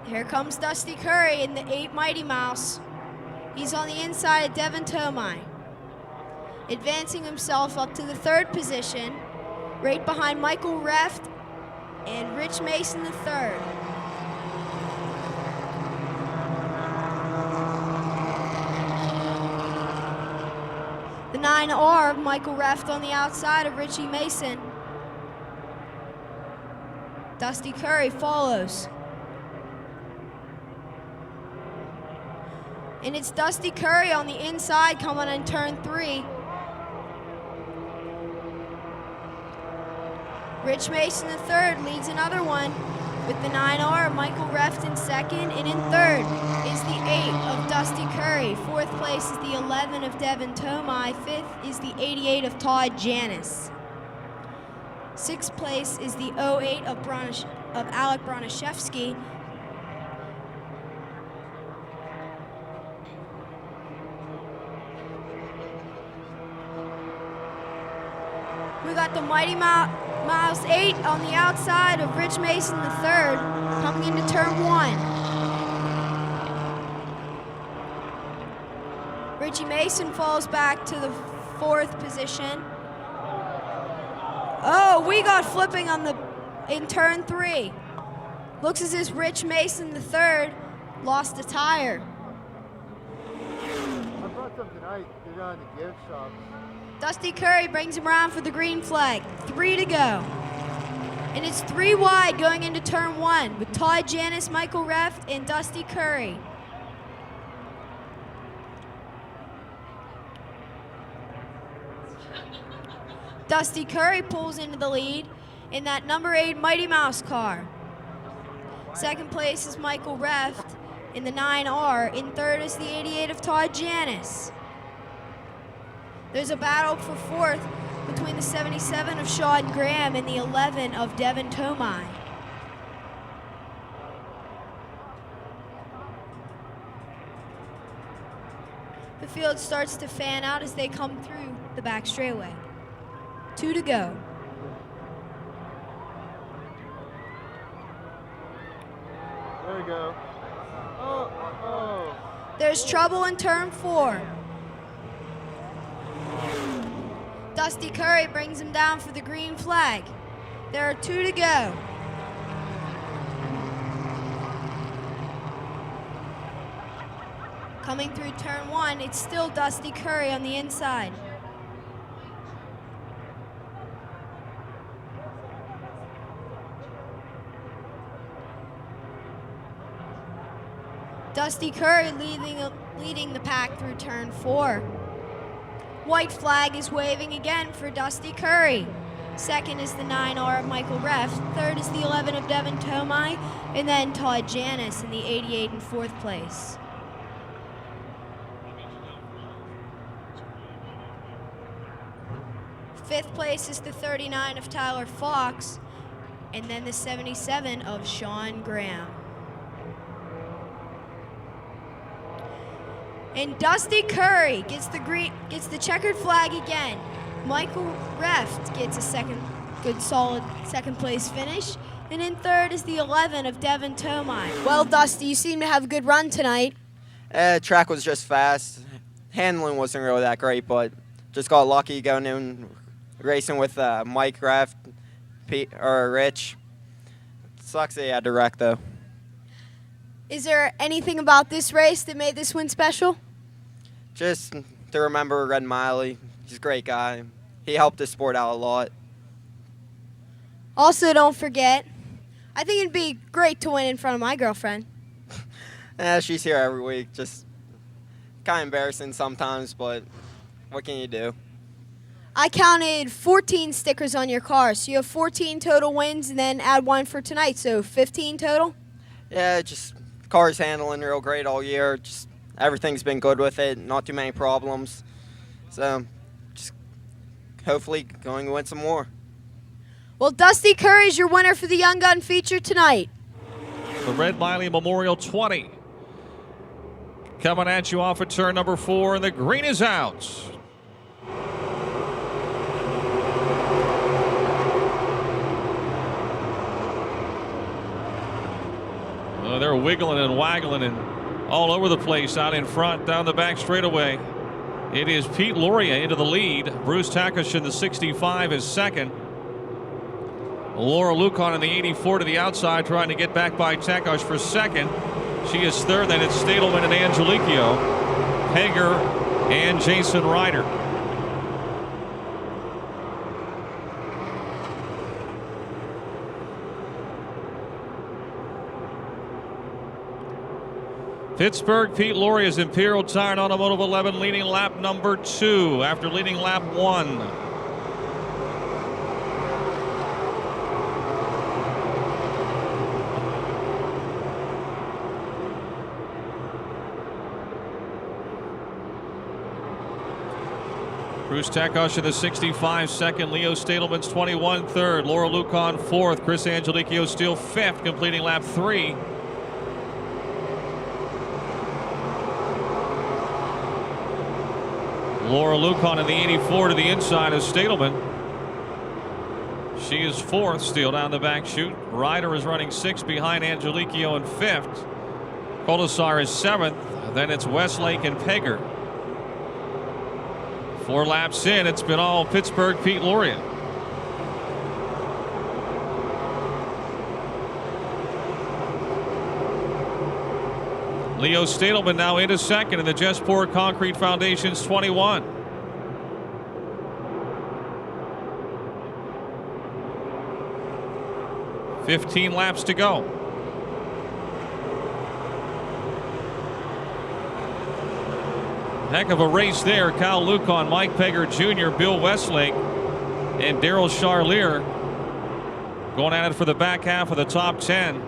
Here comes Dusty Curry in the 8 Mighty Mouse. He's on the inside of Devin Tomai, advancing himself up to the 3rd position, right behind Michael Reft and Rich Mason, the 3rd. The 9R of Michael Reft on the outside of Richie Mason. Dusty Curry follows. And it's Dusty Curry on the inside coming on turn 3. Rich Mason, the 3rd, leads another one. With the 9R, Michael Reft in second, and in third is the 8 of Dusty Curry. Fourth place is the 11 of Devin Tomai. Fifth is the 88 of Todd Janis. Sixth place is the 08 of Alec Bronaszewski. We got the Mighty Mouse 8 on the outside of Rich Mason III coming into turn 1. Richie Mason falls back to the 4th position. Oh, we got flipping in turn 3. Looks as if Rich Mason III lost a tire. I brought some tonight. They're on the gift shop. Dusty Curry brings him around for the green flag. 3 to go. And it's 3 wide going into turn 1 with Todd Janis, Michael Reft, and Dusty Curry. Dusty Curry pulls into the lead in that number 8 Mighty Mouse car. Second place is Michael Reft in the 9R. In third is the 88 of Todd Janis. There's a battle for fourth between the 77 of Sean Graham and the 11 of Devin Tomai. The field starts to fan out as they come through the back straightaway. 2 to go. There we go. Oh, oh. There's trouble in turn 4. Dusty Curry brings him down for the green flag. There are 2 to go. Coming through turn 1, it's still Dusty Curry on the inside. Dusty Curry leading the pack through turn 4. White flag is waving again for Dusty Curry. Second is the 9R of Michael Reft. Third is the 11 of Devin Tomai. And then Todd Janis in the 88 in fourth place. Fifth place is the 39 of Tyler Fox. And then the 77 of Sean Graham. And Dusty Curry gets the checkered flag again. Michael Reft gets a good solid second place finish. And in third is the 11 of Devin Tomai. Well, Dusty, you seem to have a good run tonight. Track was just fast. Handling wasn't really that great, but just got lucky going in racing with Mike Reft, Rich. Sucks that he had to wreck, though. Is there anything about this race that made this win special? Just to remember Red Miley. He's a great guy. He helped the sport out a lot. Also, don't forget, I think it'd be great to win in front of my girlfriend. Yeah, she's here every week. Just kind of embarrassing sometimes, but what can you do? I counted 14 stickers on your car, so you have 14 total wins and then add 1 for tonight, so 15 total? Yeah, just car's handling real great all year. Just everything's been good with it. Not too many problems. So just hopefully going to win some more. Well, Dusty Curry's your winner for the Young Gun feature tonight. The Red Miley Memorial 20. Coming at you off of turn number 4, and the green is out. They're wiggling and waggling and all over the place out in front, down the back straightaway. It is Pete Loria into the lead. Bruce Takish in the 65 is second. Laura Lucan in the 84 to the outside, trying to get back by Takish for second. She is third. Then it's Stadelman and Angelico, Hager, and Jason Ryder. Pittsburgh, Pete Loria's Imperial Tire and Automotive 11 leading lap number 2 after leading lap 1. Bruce Tekosh in the 65 second. Leo Stadelman's 21 third. Laura Lucon fourth. Chris Angelicchio still fifth, completing lap 3. Laura Lucon in the 84 to the inside of Stadelman. She is fourth, still down the back chute. Ryder is running 6th behind Angelicchio in 5th. Colasar is 7th. Then it's Westlake and Pegger. 4 laps in, it's been all Pittsburgh Pete Loria. Leo Stadelman now into second in the Jesport Concrete Foundation's 21. "15 laps to go. Heck of a race there. Cal Lucon, Mike Pegger Jr., Bill Westlake, and Daryl Charlier going at it for the back half of the top 10.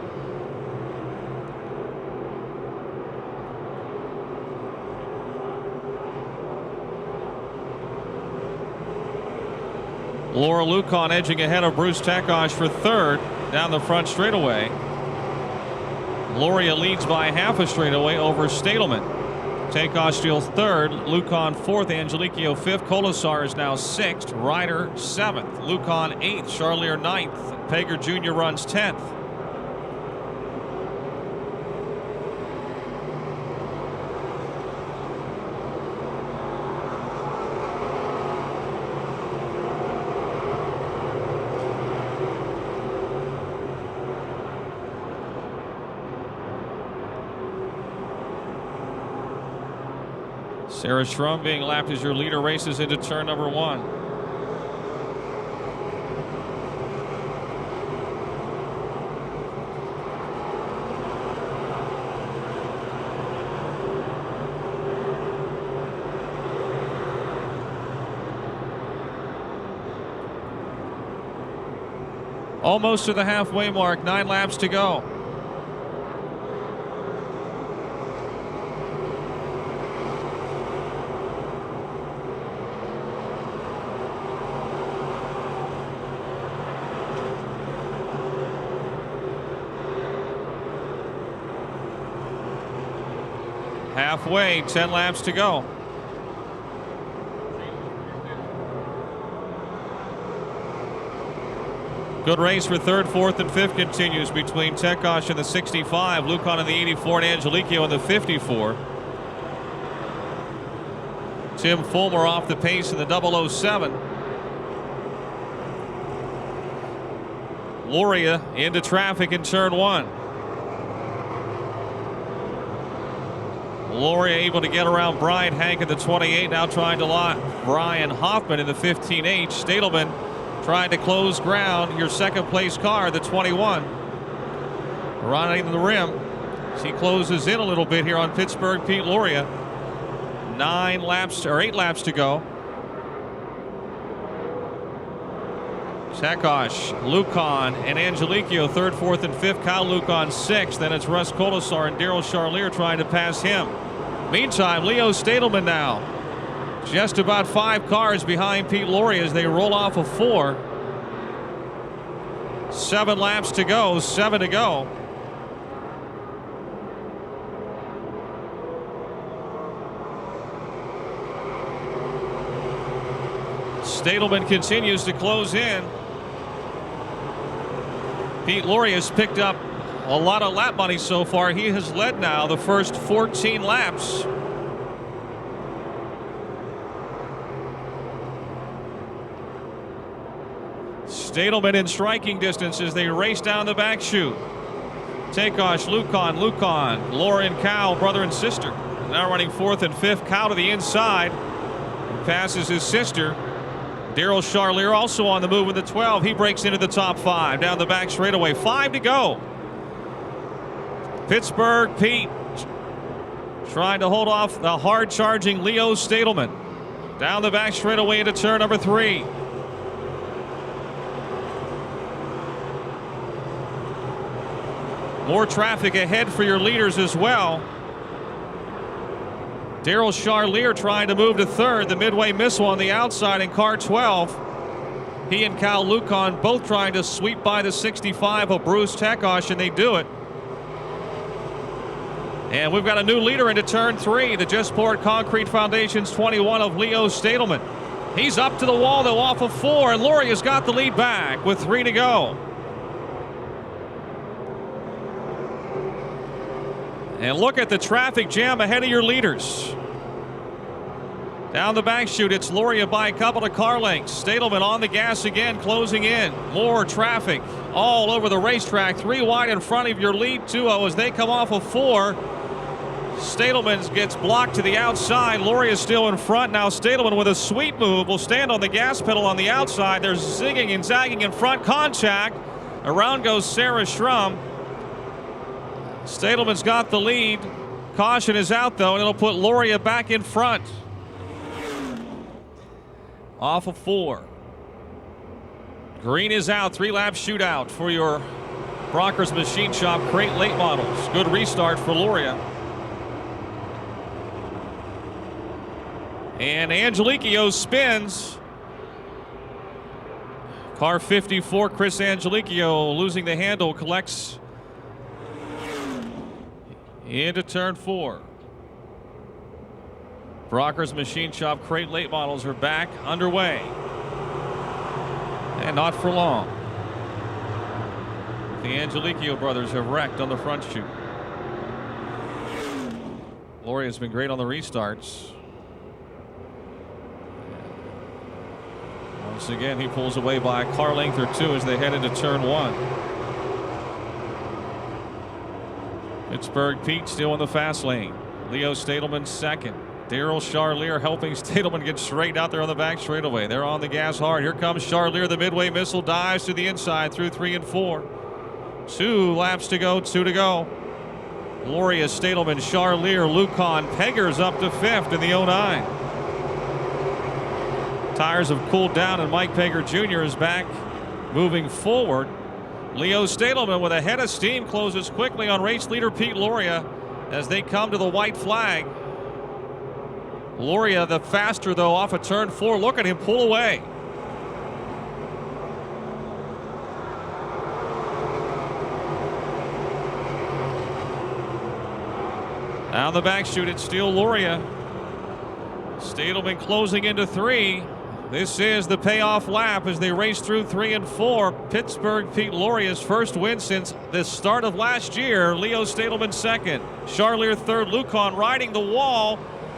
Laura Lucon edging ahead of Bruce Tekosh for third down the front straightaway. Loria leads by half a straightaway over Stadelman. Tekosh still third, Lucon fourth, Angelicchio fifth, Colasar is now 6th, Ryder 7th, Lucon 8th, Charlier 9th, Pegger Jr. runs 10th. Sarah Strum being lapped as your leader races into turn number 1. Almost to the halfway mark, 9 laps to go. Halfway, 10 laps to go. Good race for third, fourth, and fifth continues between Tekosh in the 65, Lucon in the 84, and Angelicchio in the 54. Tim Fulmer off the pace in the 007. Loria into traffic in turn 1. Loria able to get around Brian Hank in the 28, now trying to lock Brian Hoffman in the 15H. Stadelman trying to close ground. Your second place car, the 21. Running the rim. As he closes in a little bit here on Pittsburgh Pete Loria. 8 laps to go. Tekosh, Lucon, and Angelicchio third, fourth, and fifth. Kyle Lucon 6th. Then it's Russ Colasar and Daryl Charlier trying to pass him. Meantime, Leo Stadelman now just about 5 cars behind Pete Loria as they roll off of 4. 7 laps to go, 7 to go. Stadelman continues to close in. Pete Loria has picked up a lot of lap money so far. He has led now the first 14 laps. Stadelman in striking distance as they race down the back chute. Tekosh, Lucon, Laura and Cal, brother and sister. Now running fourth and fifth. Cal to the inside. Passes his sister. Daryl Charlier also on the move with the 12. He breaks into the top 5 down the back straightaway. 5 to go. Pittsburgh Pete trying to hold off the hard-charging Leo Stadelman. Down the back straightaway into turn number 3. More traffic ahead for your leaders as well. Daryl Charlier trying to move to third. The midway missile on the outside in car 12. He and Cal Lucon both trying to sweep by the 65 of Bruce Tekosh, and they do it. And we've got a new leader into turn 3. The Justport Concrete Foundation's 21 of Leo Stadelman. He's up to the wall, though, off of 4, and Loria's got the lead back with 3 to go. And look at the traffic jam ahead of your leaders. Down the back chute, it's Loria by a couple of car lengths. Stadelman on the gas again, closing in. More traffic all over the racetrack. 3 wide in front of your lead 2-0 as they come off of 4. Stadelman gets blocked to the outside. Loria still in front. Now Stadelman with a sweep move will stand on the gas pedal on the outside. They're zigging and zagging in front. Contact. Around goes Sarah Schrum. Stadelman's got the lead. Caution is out, though, and it'll put Loria back in front. Off of 4. Green is out. 3-lap shootout for your Brockers Machine Shop crate late models. Good restart for Loria. And Angelichio spins. Car 54, Chris Angelichio losing the handle, collects into turn 4. Brockers Machine Shop crate late models are back underway. And not for long. The Angelichio brothers have wrecked on the front chute. Loria's been great on the restarts. Once again, he pulls away by a car length or 2 as they head into turn 1. Pittsburgh Pete still in the fast lane. Leo Stadelman second. Daryl Charlier helping Stadelman get straight out there on the back straightaway. They're on the gas hard. Here comes Charlier. The midway missile dives to the inside through 3 and 4. 2 laps to go, 2 to go. Loria, Stadelman, Charlier, Lucon, Peggers up to 5th in the 09. Tires have cooled down and Mike Pegger Jr. is back moving forward. Leo Stadelman with a head of steam closes quickly on race leader Pete Loria as they come to the white flag. Loria the faster, though, off of turn 4. Look at him pull away. Down the back chute, it's still Loria. Stadelman closing into 3. This is the payoff lap as they race through 3 and 4. Pittsburgh Pete Loria's first win since the start of last year. Leo Stadelman second. Charlier third. Lucon riding the wall.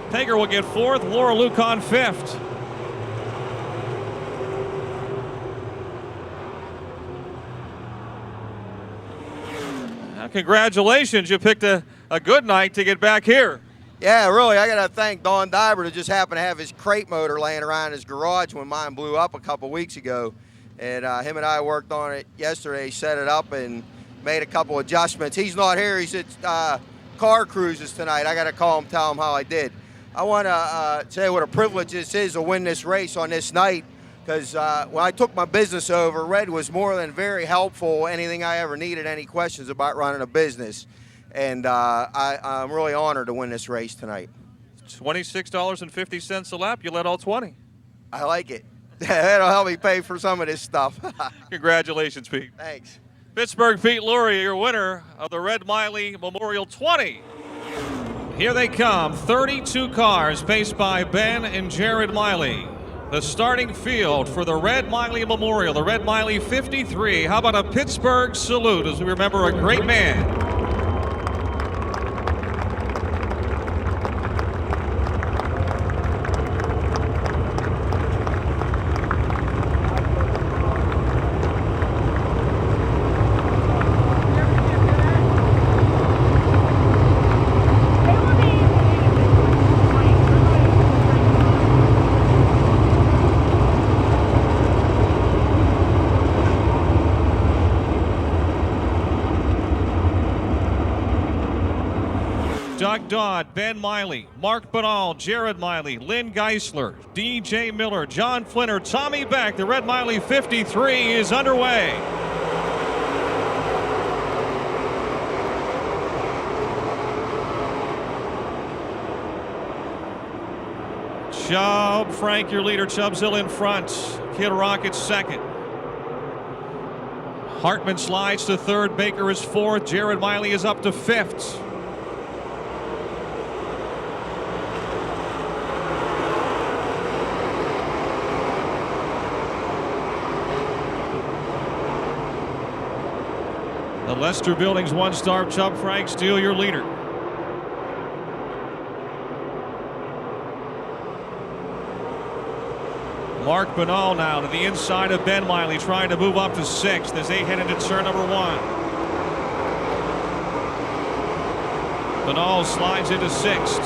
Pegger will get 4th. Laura Lucon 5th. Now, congratulations. You picked a good night to get back here. Yeah, really, I got to thank Don Diver that just happened to have his crate motor laying around his garage when mine blew up a couple weeks ago. And him and I worked on it yesterday, set it up, and made a couple adjustments. He's not here. He's at car cruises tonight. I got to call him, tell him how I did. I want to say what a privilege this is to win this race on this night, because when I took my business over, Red was more than very helpful. Anything I ever needed, any questions about running a business. And I'm really honored to win this race tonight. $26.50 a lap. You led all 20. I like it. That'll help me pay for some of this stuff. Congratulations, Pete. Thanks. Pittsburgh Pete Loria, your winner of the Red Miley Memorial 20. Here they come, 32 cars paced by Ben and Jared Miley. The starting field for the Red Miley Memorial, the Red Miley 53. How about a Pittsburgh salute as we remember a great man? Doug Dodd, Ben Miley, Mark Banal, Jared Miley, Lynn Geisler, DJ Miller, John Flinner, Tommy Beck. The Red Miley 53 is underway. job, Frank, your leader. Chubbsville in front. Kid Rocket second. Hartman slides to third. Baker is fourth. Jared Miley is up to fifth. The Lester Buildings one-star Chubb Frank Steele, your leader. Mark Benall now to the inside of Ben Miley, trying to move up to sixth as they head into turn number one. Benall slides into sixth.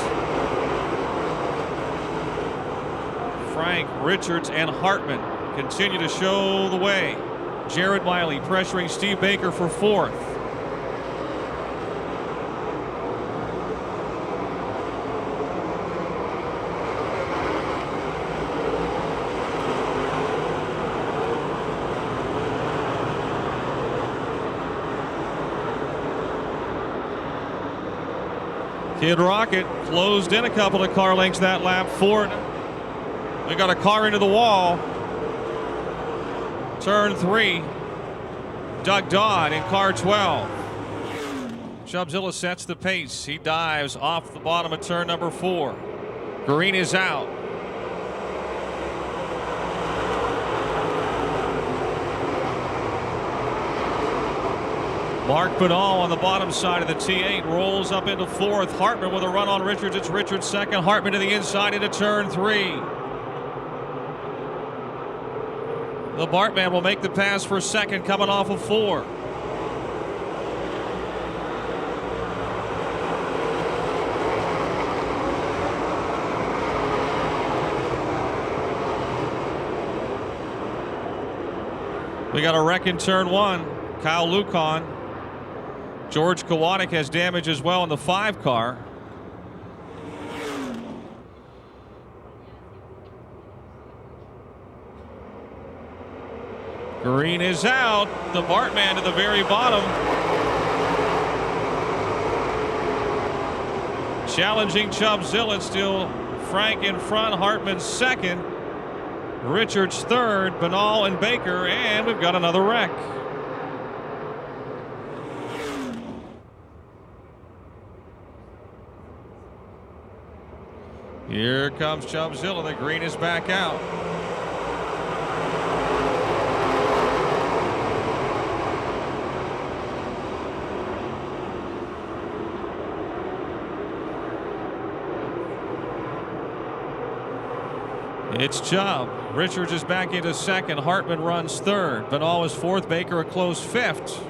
Frank, Richards, and Hartman continue to show the way. Jared Miley pressuring Steve Baker for fourth. Kid Rocket closed in a couple of car lengths that lap. Ford, we got a car into the wall. Turn 3, Doug Dodd in car 12. Chubbzilla sets the pace. He dives off the bottom of turn number 4. Green is out. Mark Benall on the bottom side of the T8 rolls up into fourth. Hartman with a run on Richards. It's Richards second. Hartman to the inside into turn 3. The Bartman will make the pass for second, coming off of 4. We got a wreck in turn 1. Kyle Lucon. George Kowanek has damage as well in the 5 car. Green is out. The Bartman to the very bottom. Challenging Chubbzilla. Still Frank in front. Hartman second. Richards third. Benall and Baker. And we've got another wreck. Here comes Chubbzilla. The green is back out. It's Chubb. Richards is back into second. Hartman runs third. Benall is fourth. Baker a close fifth.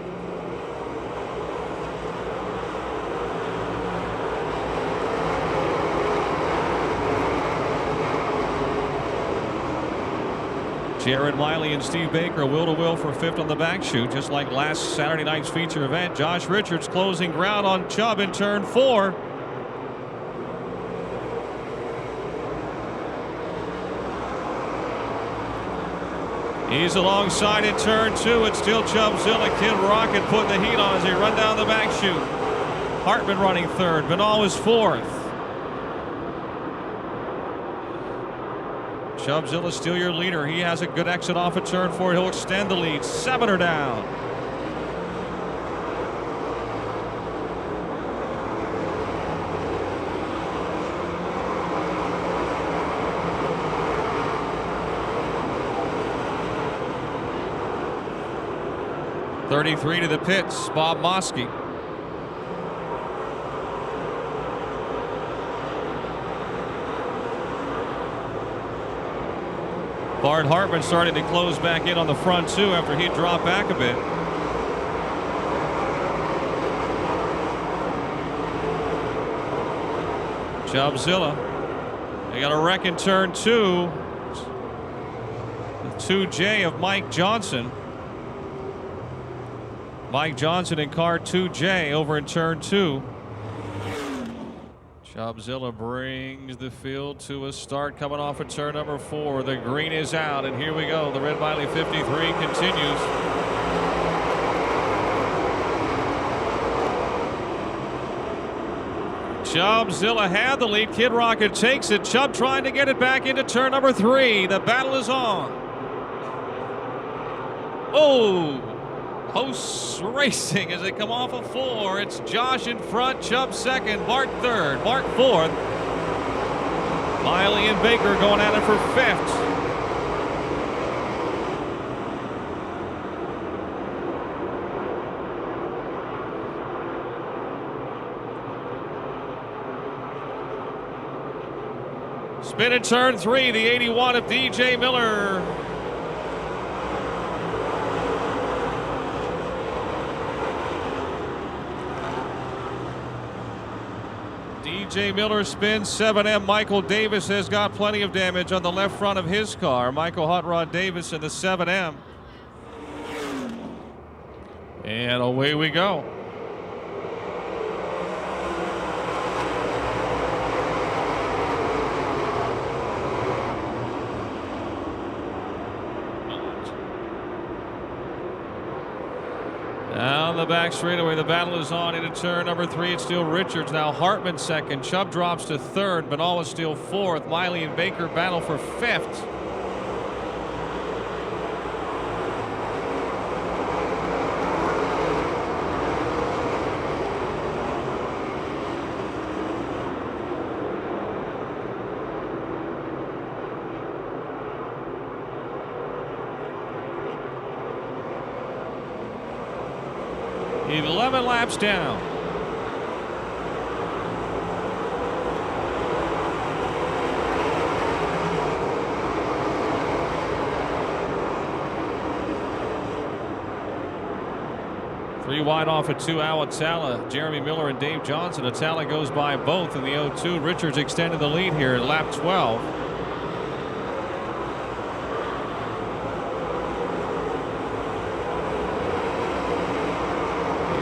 Jared Miley and Steve Baker will to will for fifth on the back chute, just like last Saturday night's feature event. Josh Richards closing ground on Chubb in turn 4. He's alongside in turn 2. It's still Chubbzilla. Kid Rocket putting the heat on as they run down the back chute. Hartman running third. Benall is fourth. Chubbzilla still your leader. He has a good exit off of turn 4. He'll extend the lead. 7 are down. .33 to the pits, Bob Mosky. Bart Hartman starting to close back in on the front too after he dropped back a bit. Chubbzilla. They got a wreck in turn 2. The 2J of Mike Johnson. Mike Johnson in car 2J over in turn 2. Chubbzilla brings the field to a start coming off of turn number 4. The green is out, and here we go. The Red Miley 53 continues. Chubbzilla had the lead. Kid Rocket takes it. Chubb trying to get it back into turn number 3. The battle is on. Oh, hosts racing as they come off of 4. It's Josh in front, Chubb second, Mark third, Mark fourth. Miley and Baker going at it for 5th. Spin in turn 3, the 81 of DJ Miller. DJ Miller spins 7M. Michael Davis has got plenty of damage on the left front of his car. Michael Hot Rod Davis in the 7M. And away we go. Down the back straightaway, the battle is on into turn number 3. It's still Richards. Now Hartman second. Chubb drops to 3rd. Banal is still 4th. Miley and Baker battle for 5th. He's 11 laps down. Three wide off at 2, Awatala, Jeremy Miller and Dave Johnson. Atala goes by both in the 0-2. Richards extended the lead here at lap 12.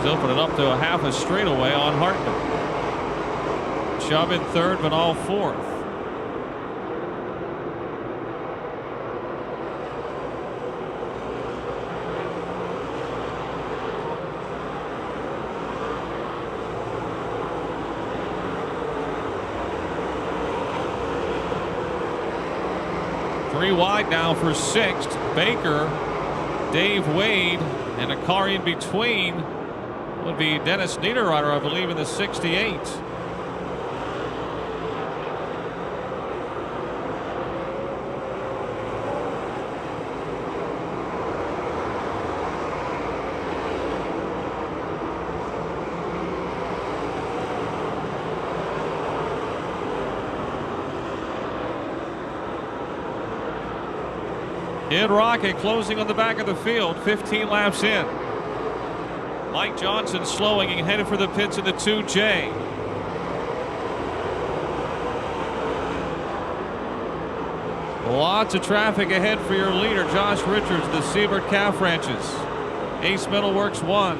Opening up to a half a straightaway on Hartman. Chubb in 3rd, but all 4th. Three wide now for 6th. Baker, Dave Wade, and a car in between would be Dennis Niederreiter, I believe, in the 68. Kid Rocket closing on the back of the field, 15 laps in. Mike Johnson slowing and headed for the pits in the 2J. Lots of traffic ahead for your leader, Josh Richards, the Siebert Calf Ranches. Ace Metalworks 1.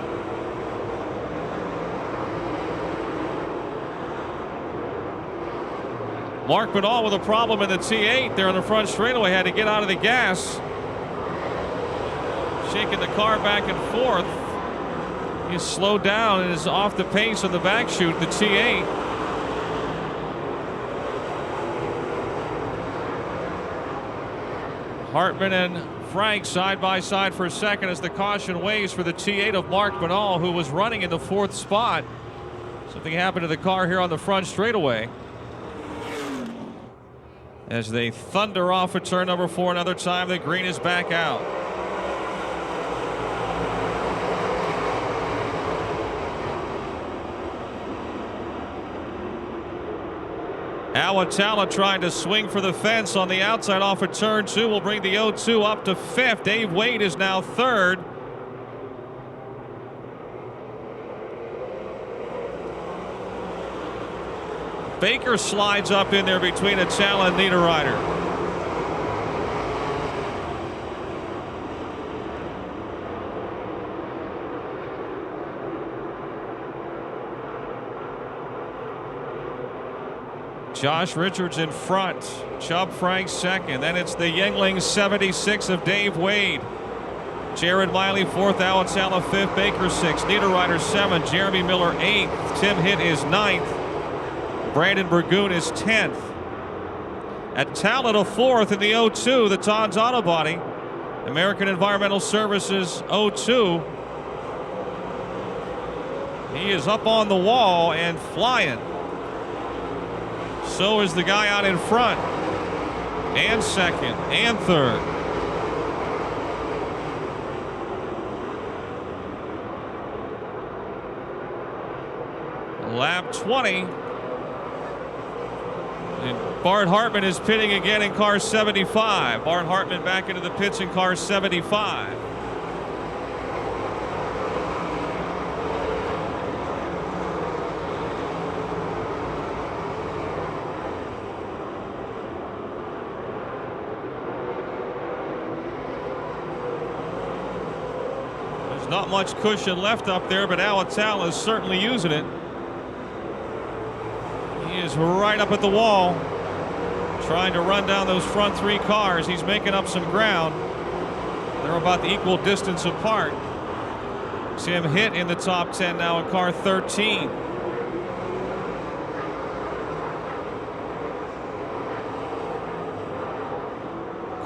Mark Banal with a problem in the T8 there on the front straightaway, had to get out of the gas. Shaking the car back and forth. He's slowed down and is off the pace on the back chute, the T8. Hartman and Frank side by side for a second as the caution waves for the T8 of Mark Banal, who was running in the 4th spot. Something happened to the car here on the front straightaway as they thunder off at turn number 4. Another time the green is back out. Awatala trying to swing for the fence on the outside off of turn 2 will bring the 0-2 up to 5th. Dave Wade is now 3rd. Baker slides up in there between Atala and Niederreiter. Josh Richards in front, Chubb Frank second. Then it's the Yingling 76 of Dave Wade. Jared Miley 4th, Awatala 5th, Baker 6th, Niederreiter 7th, Jeremy Miller 8th, Tim Hitt is 9th. Brandon Burgoon is 10th. At Talent, a 4th in the 02, the Todd's Auto Body. American Environmental Services 02. He is up on the wall and flying. So is the guy out in front. And second, and third. Lap 20. And Bart Hartman is pitting again in car 75. Bart Hartman back into the pits in car 75. There's not much cushion left up there, but Alatala is certainly using it. He is right up at the wall, trying to run down those front 3 cars. He's making up some ground. They're about the equal distance apart. Tim Hitt in the top 10 now in car 13.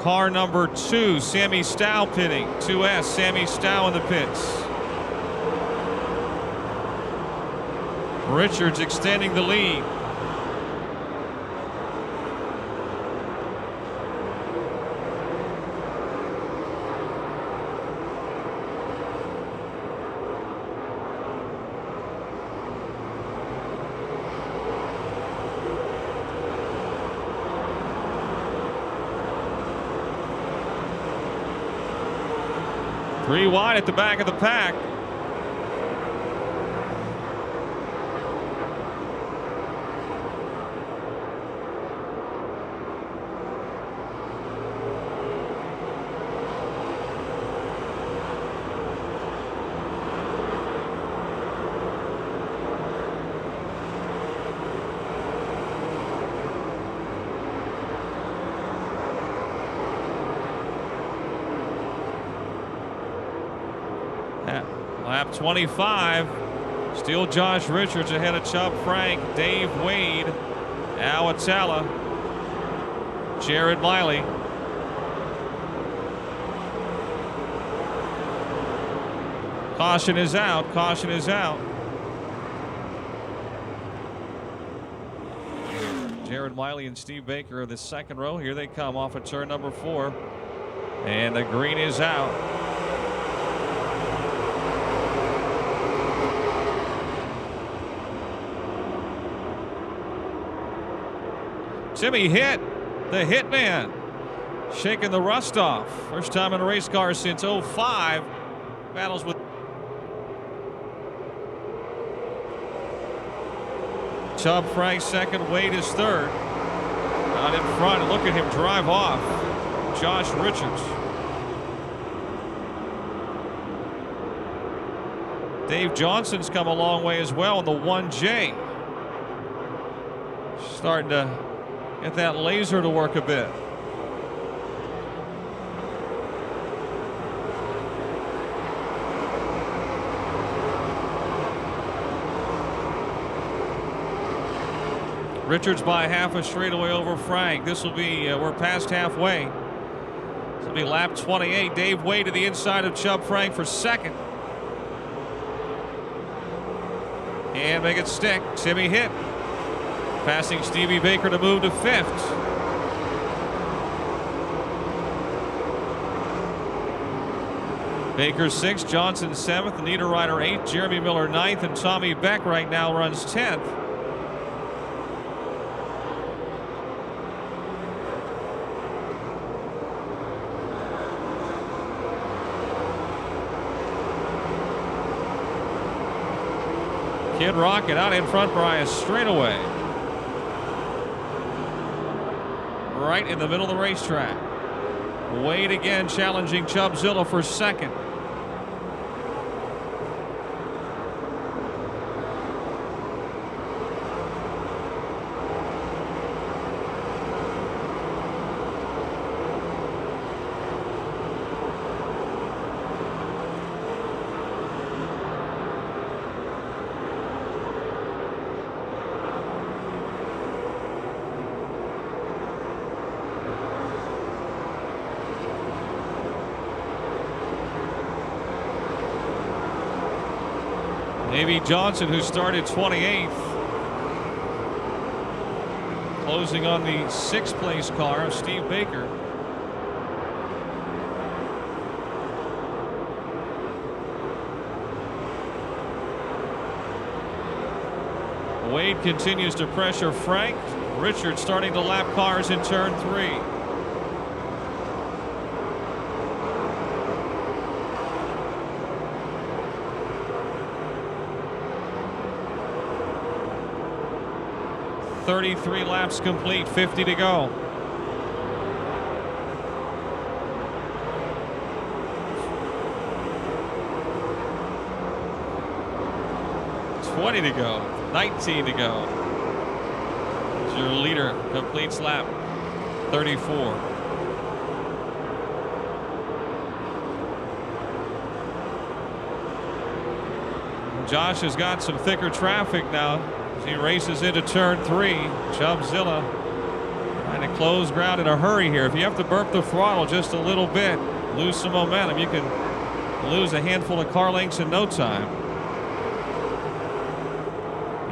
Car number 2, Sammy Stow pitting. 2S, Sammy Stow in the pits. Richards extending the lead. Three wide at the back of the pack. Lap 25, still Josh Richards ahead of Chubb Frank, Dave Wade, Awatala, Jared Miley. Caution is out, caution is out. Jared Miley and Steve Baker are the second row. Here they come off of turn number 4. And the green is out. Timmy Hitt, the Hitman, shaking the rust off. First time in a race car since 05. Battles with Chubb Frank second, Wade is third. Out in front, look at him drive off. Josh Richards. Dave Johnson's come a long way as well in the 1J. Starting to get that laser to work a bit. Richards by half a straightaway over Frank. This will be, we're past halfway. This will be lap 28. Dave Wade to the inside of Chubb Frank for second. And make it stick. Timmy Hitt passing Stevie Baker to move to 5th. Baker 6th, Johnson 7th, Niederreiter 8th, Jeremy Miller 9th, and Tommy Beck right now runs 10th. Kid Rocket out in front by a straightaway. Right in the middle of the racetrack. Wade again challenging Chubbzilla for second. Davey Johnson, who started 28th, closing on the 6th place car of Steve Baker. Wade continues to pressure Frank. Richard starting to lap cars in turn 3. .33 laps complete, 50 to go. .20 to go. 19 to go. As your leader completes lap 34. Josh has got some thicker traffic now as he races into turn 3. Chubbzilla trying to close ground in a hurry here. If you have to burp the throttle just a little bit, lose some momentum, you can lose a handful of car lengths in no time.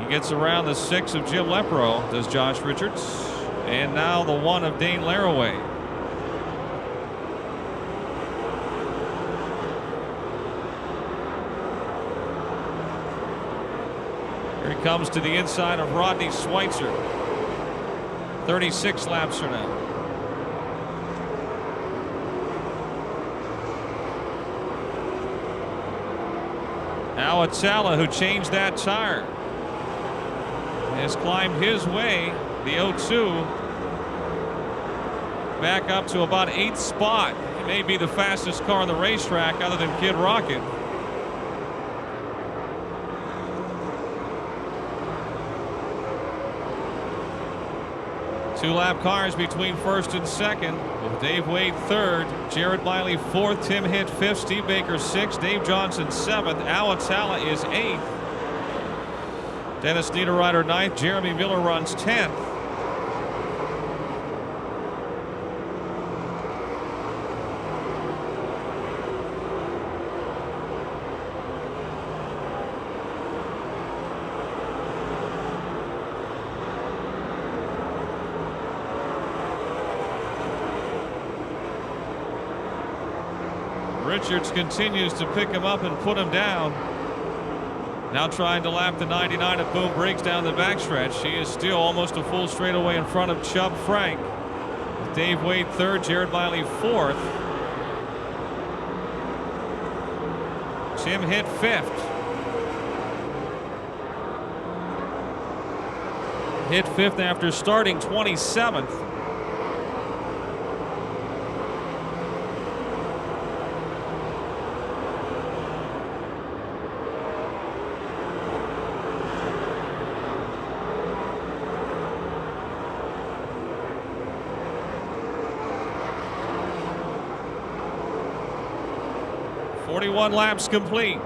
Gets around the 6 of Jim Lepro, does Josh Richards, and now the 1 of Dane Laraway. Here he comes to the inside of Rodney Schweitzer. 36 laps from now. Awatala, who changed that tire, has climbed his way, the 0-2, back up to about 8th spot. He may be the fastest car on the racetrack other than Kid Rocket. Two-lap cars between first and second, with Dave Wade third, Jared Miley fourth, Tim Hitt fifth, Steve Baker sixth, Dave Johnson seventh, Awatala is eighth. Dennis Niederreiter ninth, Jeremy Miller runs 10th. Richards continues to pick him up and put him down. Now trying to lap the 99 at Boom Briggs down the backstretch. He is still almost a full straightaway in front of Chubb Frank. With Dave Wade third, Jared Miley fourth. Tim Hitt fifth. Hitt fifth after starting 27th. One laps complete.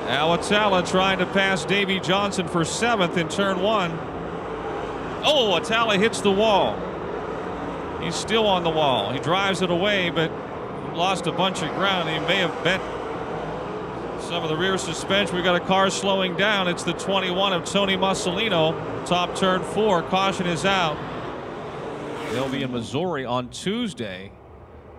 Awatala trying to pass Davey Johnson for seventh in turn one. Oh, Atala hits the wall. He's still on the wall. He drives it away, but he lost a bunch of ground. He may have bent some of the rear suspension. We got a car slowing down. It's the 21 of Tony Mussolino. Top turn 4. Caution is out. They'll be in Missouri on Tuesday,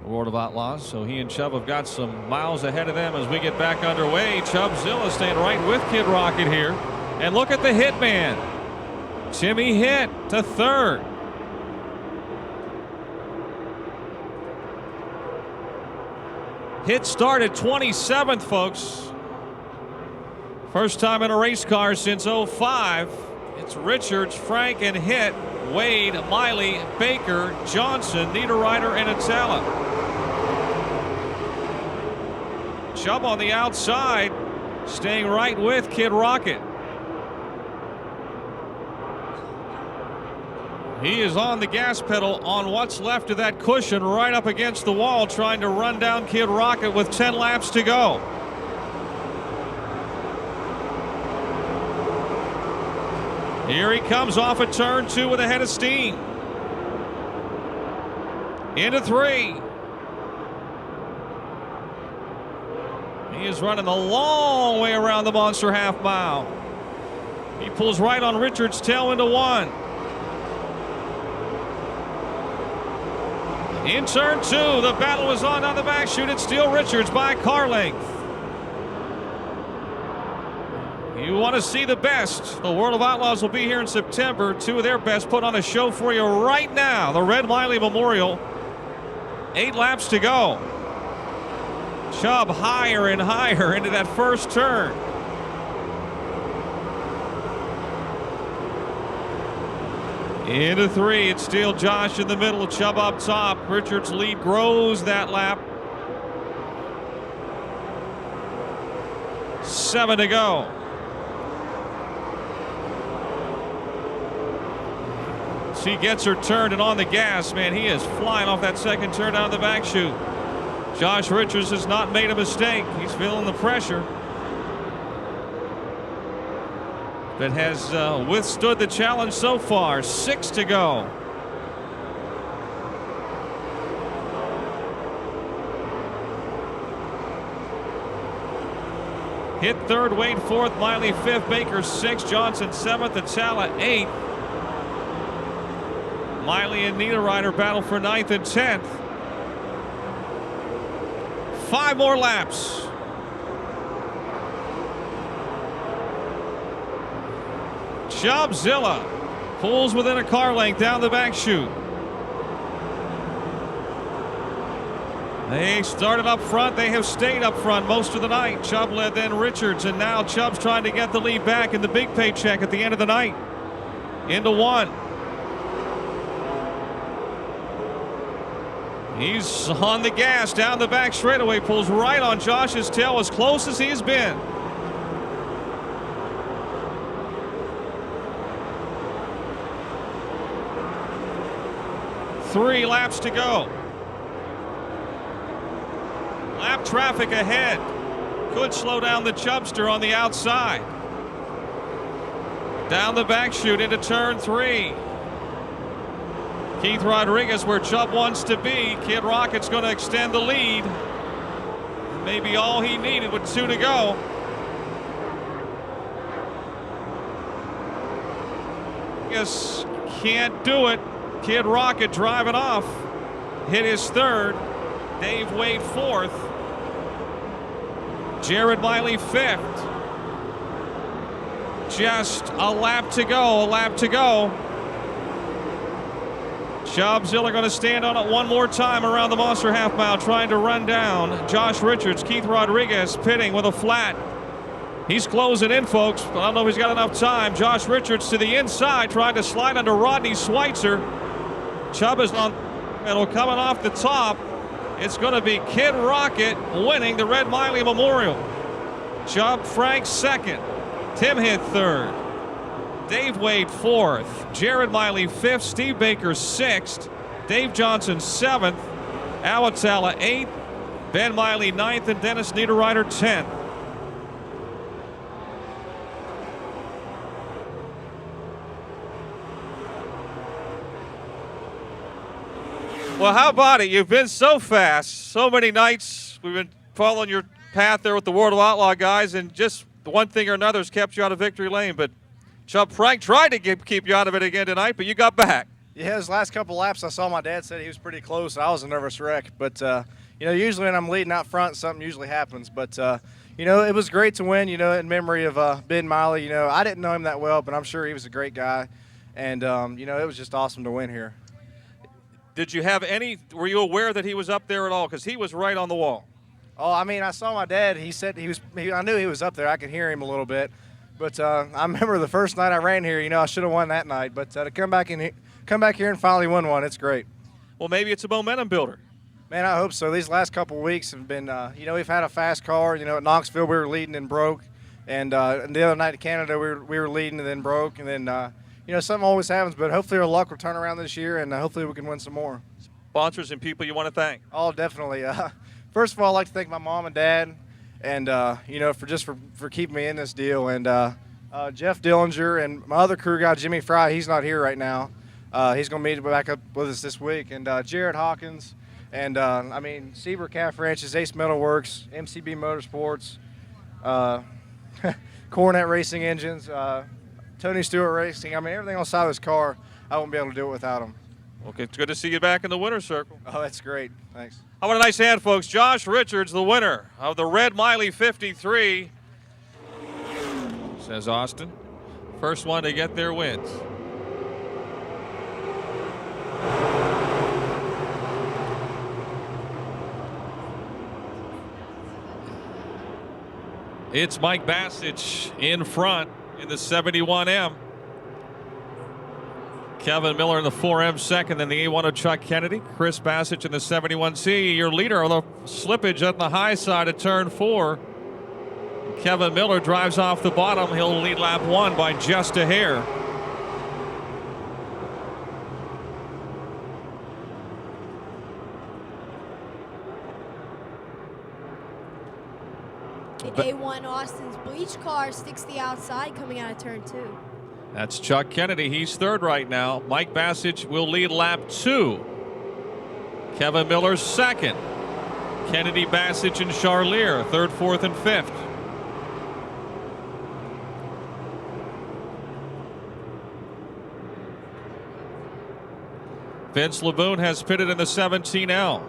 the World of Outlaws, so he and Chubb have got some miles ahead of them as we get back underway. Chubbzilla staying right with Kid Rocket here. And look at the Hitman. Timmy Hitt to third. Hitt started 27th, folks. First time in a race car since 05. It's Richards, Frank, and Hitt. Wade, Miley, Baker, Johnson, Niederreiter, and Atala. Chubb on the outside, staying right with Kid Rocket. He is on the gas pedal on what's left of that cushion, right up against the wall, trying to run down Kid Rocket with 10 laps to go. Here he comes off of turn 2 with a head of steam. Into 3. He is running the long way around the monster half mile. He pulls right on Richards' tail into 1. In turn 2, the battle was on down the back chute. It's still Richards by car length. You want to see the best. The World of Outlaws will be here in September. 2 of their best put on a show for you right now. The Red Miley Memorial. 8 laps to go. Chubb higher and higher into that first turn. Into 3, it's still Josh in the middle, Chubb up top. Richards' lead grows that lap. 7 to go. She gets her turned and on the gas, man, he is flying off that second turn down the back chute. Josh Richards has not made a mistake. He's feeling the pressure. That has withstood the challenge so far. 6 to go. Hit 3rd, Wade 4th, Miley 5th, Baker 6th, Johnson 7th, Atala 8th. Miley and Niederreiter battle for 9th and 10th. 5 more laps. Chubbzilla pulls within a car length down the back chute. They started up front. They have stayed up front most of the night. Chubb led, then Richards, and now Chubb's trying to get the lead back in the big paycheck at the end of the night. Into 1. He's on the gas down the back straightaway, pulls right on Josh's tail, as close as he's been. Three laps to go. Lap traffic ahead. Could slow down the Chubbster on the outside. Down the back chute into turn 3. Keith Rodriguez where Chubb wants to be. Kid Rocket's going to extend the lead. Maybe all he needed with 2 to go. Yes, can't do it. Kid Rocket driving off. Hit his 3rd. Dave Wade 4th. Jared Miley 5th. Just a lap to go, a lap to go. Chubbzilla going to stand on it one more time around the monster half mile, trying to run down Josh Richards. Keith Rodriguez pitting with a flat. He's closing in, folks, but I don't know if he's got enough time. Josh Richards to the inside, trying to slide under Rodney Schweitzer. Chubb is on middle, coming off the top. It's going to be Kid Rocket winning the Red Miley Memorial. Chubb Frank 2nd. Tim hit 3rd. Dave Wade 4th. Jared Miley 5th. Steve Baker 6th. Dave Johnson 7th. Awatala 8th. Ben Miley 9th. And Dennis Niederreiter 10th. Well, how about it? You've been so fast, so many nights. We've been following your path there with the World of Outlaw guys, and just one thing or another has kept you out of victory lane. But Chubb Frank tried to keep you out of it again tonight, but you got back. Yeah, his last couple laps, I saw my dad said he was pretty close. I was a nervous wreck, but usually when I'm leading out front, something usually happens. But it was great to win. In memory of Ben Miley. I didn't know him that well, but I'm sure he was a great guy, and it was just awesome to win here. Did you have were you aware that he was up there at all? Because he was right on the wall. Oh, I saw my dad. He said I knew he was up there. I could hear him a little bit. But I remember the first night I ran here, I should have won that night. But to come back here and finally win one, it's great. Well, maybe it's a momentum builder. Man, I hope so. These last couple of weeks have been, we've had a fast car. At Knoxville we were leading and broke. And the other night in Canada we were leading and then broke. And then, something always happens. But hopefully our luck will turn around this year, and hopefully we can win some more. Sponsors and people you want to thank? Oh, definitely. First of all, I'd like to thank my mom and dad, and for keeping me in this deal, and Jeff Dillinger and my other crew guy Jimmy Fry. He's not here right now. He's going to meet back up with us this week, and Jared Hawkins And, I mean, Seaver Calf Ranches, Ace Metalworks, MCB Motorsports, Coronet Racing Engines, Tony Stewart Racing. I mean, everything on the side of this car, I wouldn't be able to do it without them. Okay, it's good to see you back in the winner's circle. Oh, that's great. Thanks. How about a nice hand, folks? Josh Richards, the winner of the Red Miley 53. Says Austin. First one to get their wins. It's Mike Bassich in front in the 71M. Kevin Miller in the 4M second, then the A1 of Chuck Kennedy. Chris Bassich in the 71C. Your leader on the slippage at the high side of turn 4. Kevin Miller drives off the bottom. He'll lead lap 1 by just a hair. The A1 Austin's bleach car sticks the outside coming out of turn 2. That's Chuck Kennedy. He's third right now. Mike Bassich will lead lap 2. Kevin Miller second. Kennedy, Bassich, and Charlier third, fourth, and fifth. Vince LeBoon has pitted in the 17L.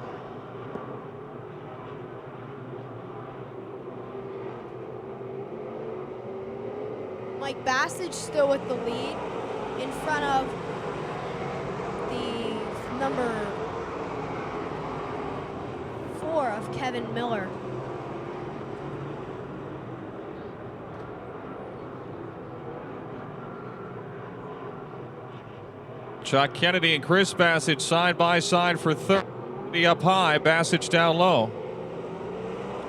Mike Bassich still with the lead in front of the number 4 of Kevin Miller. Chuck Kennedy and Chris Bassich side by side for third. Up high, Bassich down low.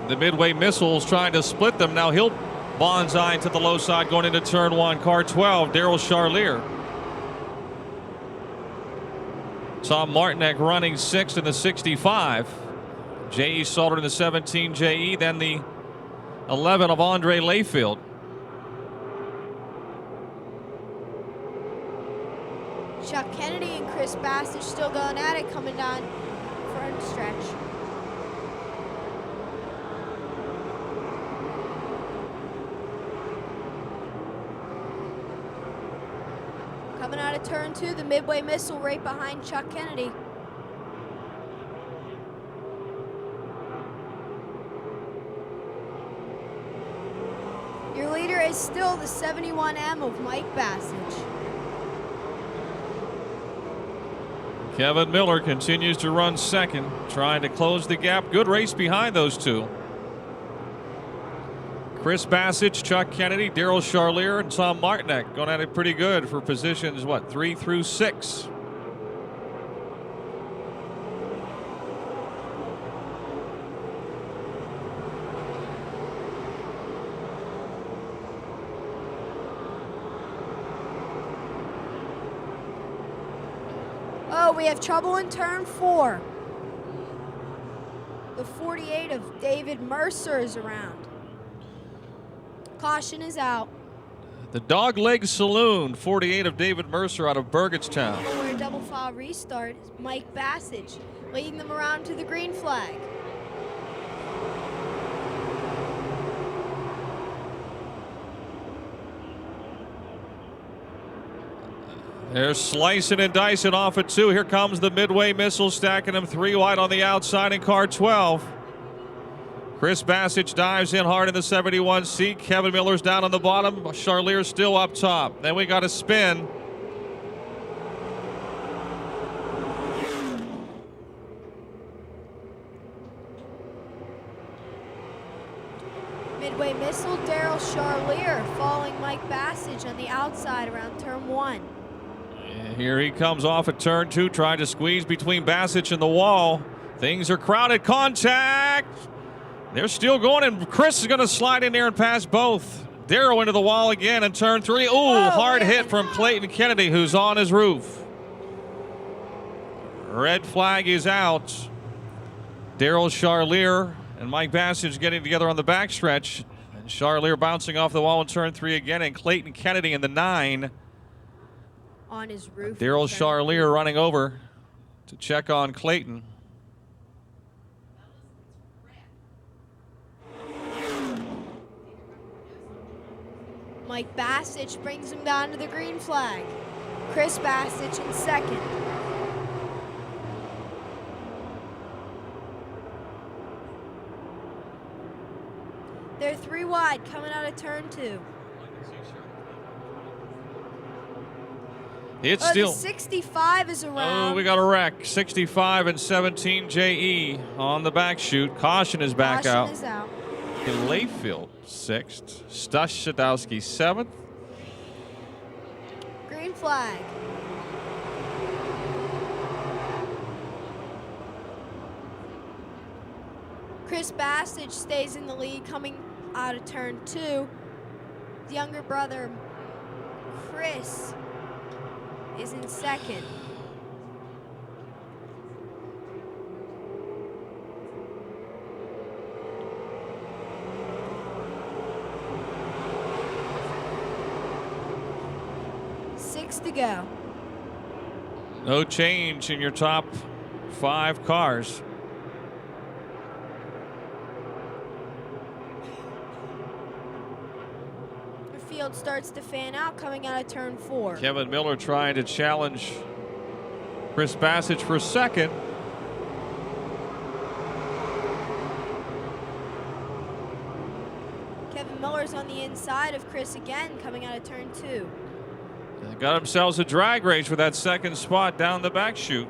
The Midway Missiles trying to split them. Now he'll bonsai to the low side going into turn 1. Car 12, Daryl Charlier. Tom Martinek running 6th in the 65. J.E. Salter in the 17 J.E. Then the 11 of Andre Layfield. Chuck Kennedy and Chris Bassich still going at it, coming down front stretch. Coming out of turn 2, the Midway Missile right behind Chuck Kennedy. Your leader is still the 71M of Mike Bassich. Kevin Miller continues to run second, trying to close the gap. Good race behind those two. Chris Bassich, Chuck Kennedy, Daryl Charlier, and Tom Martinek going at it pretty good for positions, 3 through 6. Oh, we have trouble in turn 4. The 48 of David Mercer is around. Caution is out. The Dogleg Saloon, 48 of David Mercer out of Burgettstown. For a double file restart is Mike Bassich, leading them around to the green flag. They're slicing and dicing off at 2. Here comes the Midway Missile, stacking them 3 wide on the outside in car 12. Chris Bassich dives in hard in the 71C. Kevin Miller's down on the bottom. Charlier's still up top. Then we got a spin. Midway Missile, Daryl Charlier following Mike Bassich on the outside around turn 1. And here he comes off at turn 2, trying to squeeze between Bassich and the wall. Things are crowded. Contact! They're still going, and Chris is going to slide in there and pass both. Daryl into the wall again in turn 3. Ooh, hard hit from Clayton Kennedy, who's on his roof. Red flag is out. Daryl Charlier and Mike Bassich getting together on the backstretch. And Charlier bouncing off the wall in turn 3 again, and Clayton Kennedy in the 9. On his roof. Daryl Charlier running over to check on Clayton. Mike Bassich brings him down to the green flag. Chris Bassich in second. They're 3 wide coming out of turn 2. It's The still. 65 is around. Oh, we got a wreck. 65 and 17 JE on the back chute. Caution is back Caution out. is out. In Layfield, 6th. Stush Sadowski, 7th. Green flag. Chris Bassich stays in the lead coming out of turn 2. The younger brother, Chris, is in second. Six to go. No change in your top 5 cars. The field starts to fan out coming out of turn 4. Kevin Miller trying to challenge Chris Bassich for second. Kevin Miller's on the inside of Chris again coming out of turn 2. They got themselves a drag race for that second spot down the back chute.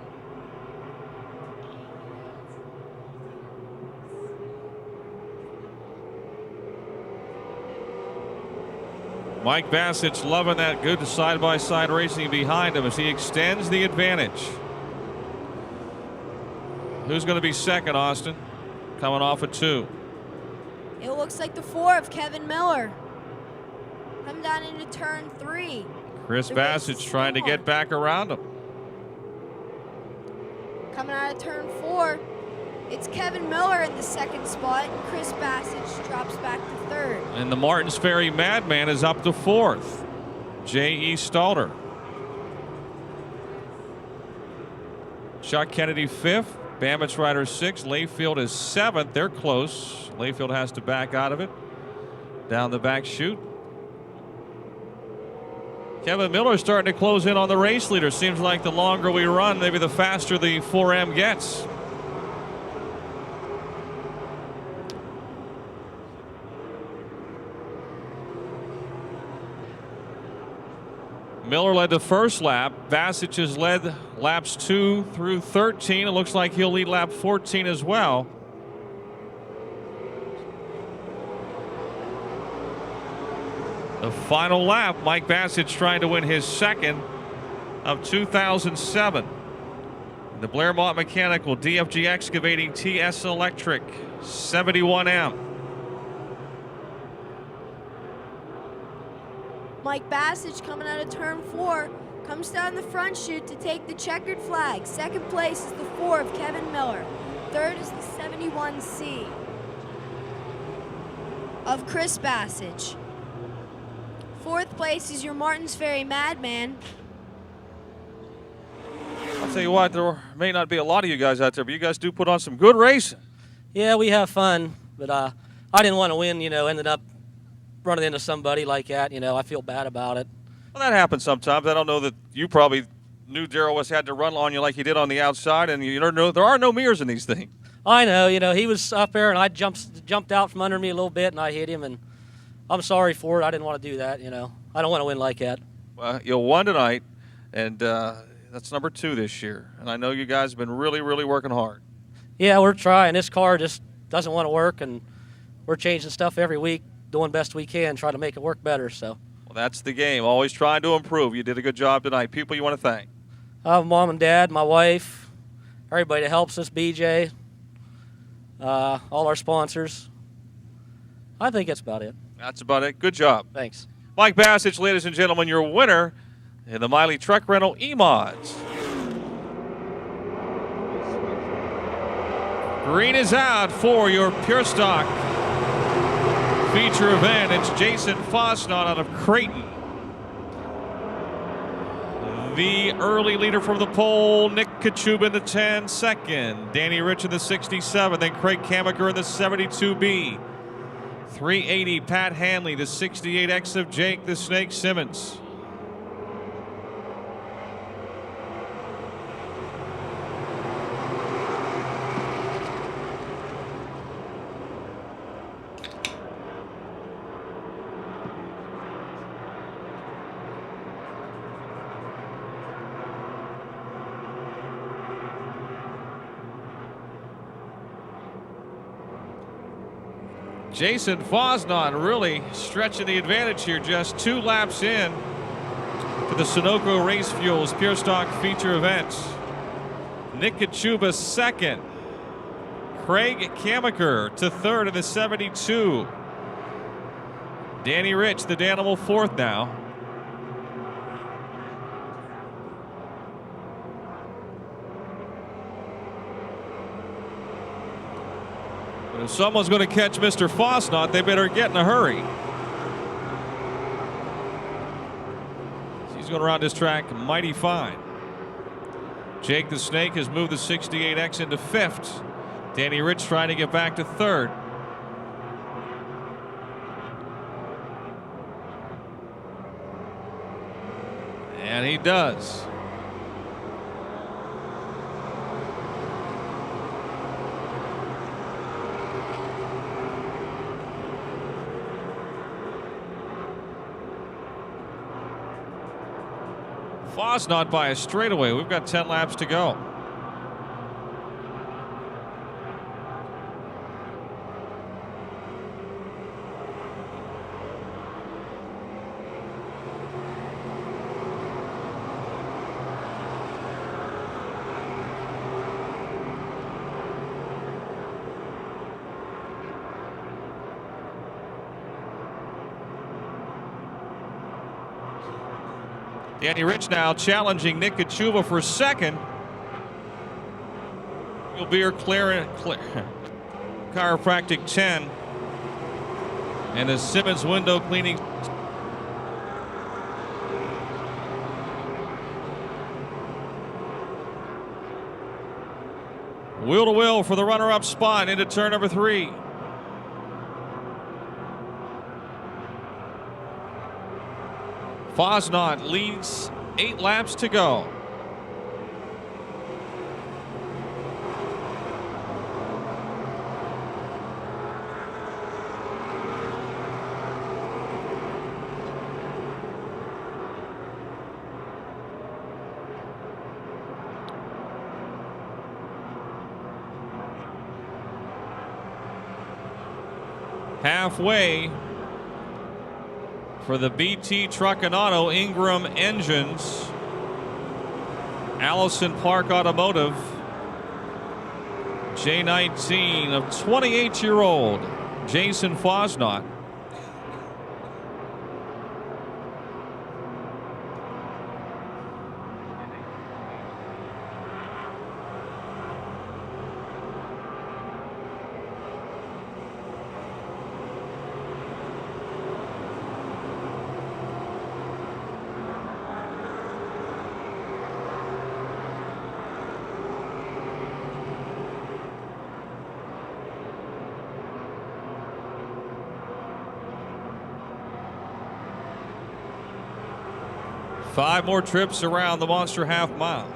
Mike Bassich loving that good side-by-side racing behind him as he extends the advantage. Who's going to be second, Austin? Coming off a 2. It looks like the 4 of Kevin Miller. Come down into turn 3. Chris The race Bassich is trying to on. get back around him. Coming out of turn 4, it's Kevin Miller in the second spot. Chris Bassich drops back to third. And the Martins Ferry Madman is up to 4th. J.E. Stalter. Chuck Kennedy 5th. Bammett Rider 6th. Layfield is 7th. They're close. Layfield has to back out of it. Down the back chute. Kevin Miller starting to close in on the race leader. Seems like the longer we run, maybe the faster the 4M gets. Miller led the first lap. Bassich has led laps 2 through 13. It looks like he'll lead lap 14 as well. The final lap, Mike Bassich trying to win his second of 2007. The Blairmont Mechanical DFG Excavating TS Electric 71M. Mike Bassich coming out of turn 4 comes down the front chute to take the checkered flag. Second place is the 4 of Kevin Miller. Third is the 71C of Chris Bassich. Fourth place is your Martins Ferry Madman. I'll tell you what, there may not be a lot of you guys out there, but you guys do put on some good racing. Yeah, we have fun, but I didn't want to win, ended up running into somebody like that, I feel bad about it. Well, that happens sometimes. I don't know that you probably knew Darrell West had to run on you like he did on the outside, and you don't know there are no mirrors in these things. I know, he was up there, and I jumped out from under me a little bit, and I hit him, and I'm sorry for it. I didn't want to do that, I don't want to win like that. Well, you won tonight, and that's number 2 this year. And I know you guys have been really, really working hard. Yeah, we're trying. This car just doesn't want to work, and we're changing stuff every week, doing best we can, trying to make it work better. So. Well, that's the game. Always trying to improve. You did a good job tonight. People you want to thank? Mom and Dad, my wife, everybody that helps us, BJ, all our sponsors. I think that's about it. That's about it. Good job. Thanks. Mike Bassich, ladies and gentlemen, your winner in the Miley Truck Rental E-Mods. Green is out for your Pure Stock feature event. It's Jason Fosnot out of Creighton. The early leader from the pole, Nick Kachuba in the 10, second. Danny Rich in the 67, then Craig Kamaker in the 72B. 380 Pat Hanley, the 68X of Jake the Snake Simmons. Jason Fosnon really stretching the advantage here, just 2 laps in to the Sunoco Race Fuels Pure Stock feature events. Nick Kachuba second. Craig Kamaker to third in the 72. Danny Rich, the Danimal, fourth now. If someone's going to catch Mr. Fosnot, they better get in a hurry. He's going around this track mighty fine. Jake the Snake has moved the 68X into fifth. Danny Rich trying to get back to third. And he does. Fosnot by a straightaway. We've got 10 laps to go. Danny Rich now challenging Nick Kachuba for second. You'll be clear. Chiropractic 10. And the Simmons window cleaning. Wheel to wheel for the runner-up spot into turn number 3. Fosnot leads 8 laps to go. Halfway for the BT Truck and Auto Ingram Engines, Allison Park Automotive, J19 of 28-year-old Jason Fosnot. Five more trips around the Monster Half Mile.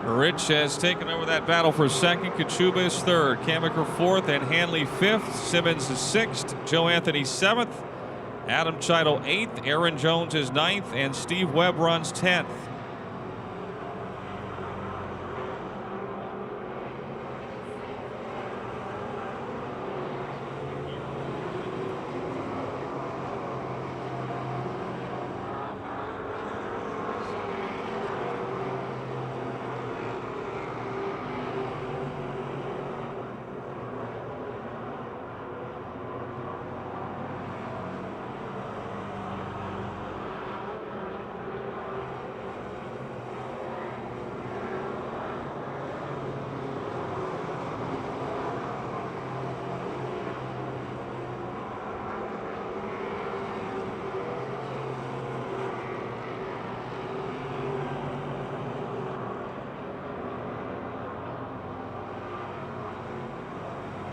Rich has taken over that battle for second. Kachuba is third. Kamaker fourth and Hanley fifth. Simmons is sixth. Joe Anthony seventh. Adam Chido eighth. Aaron Jones is ninth. And Steve Webb runs 10th.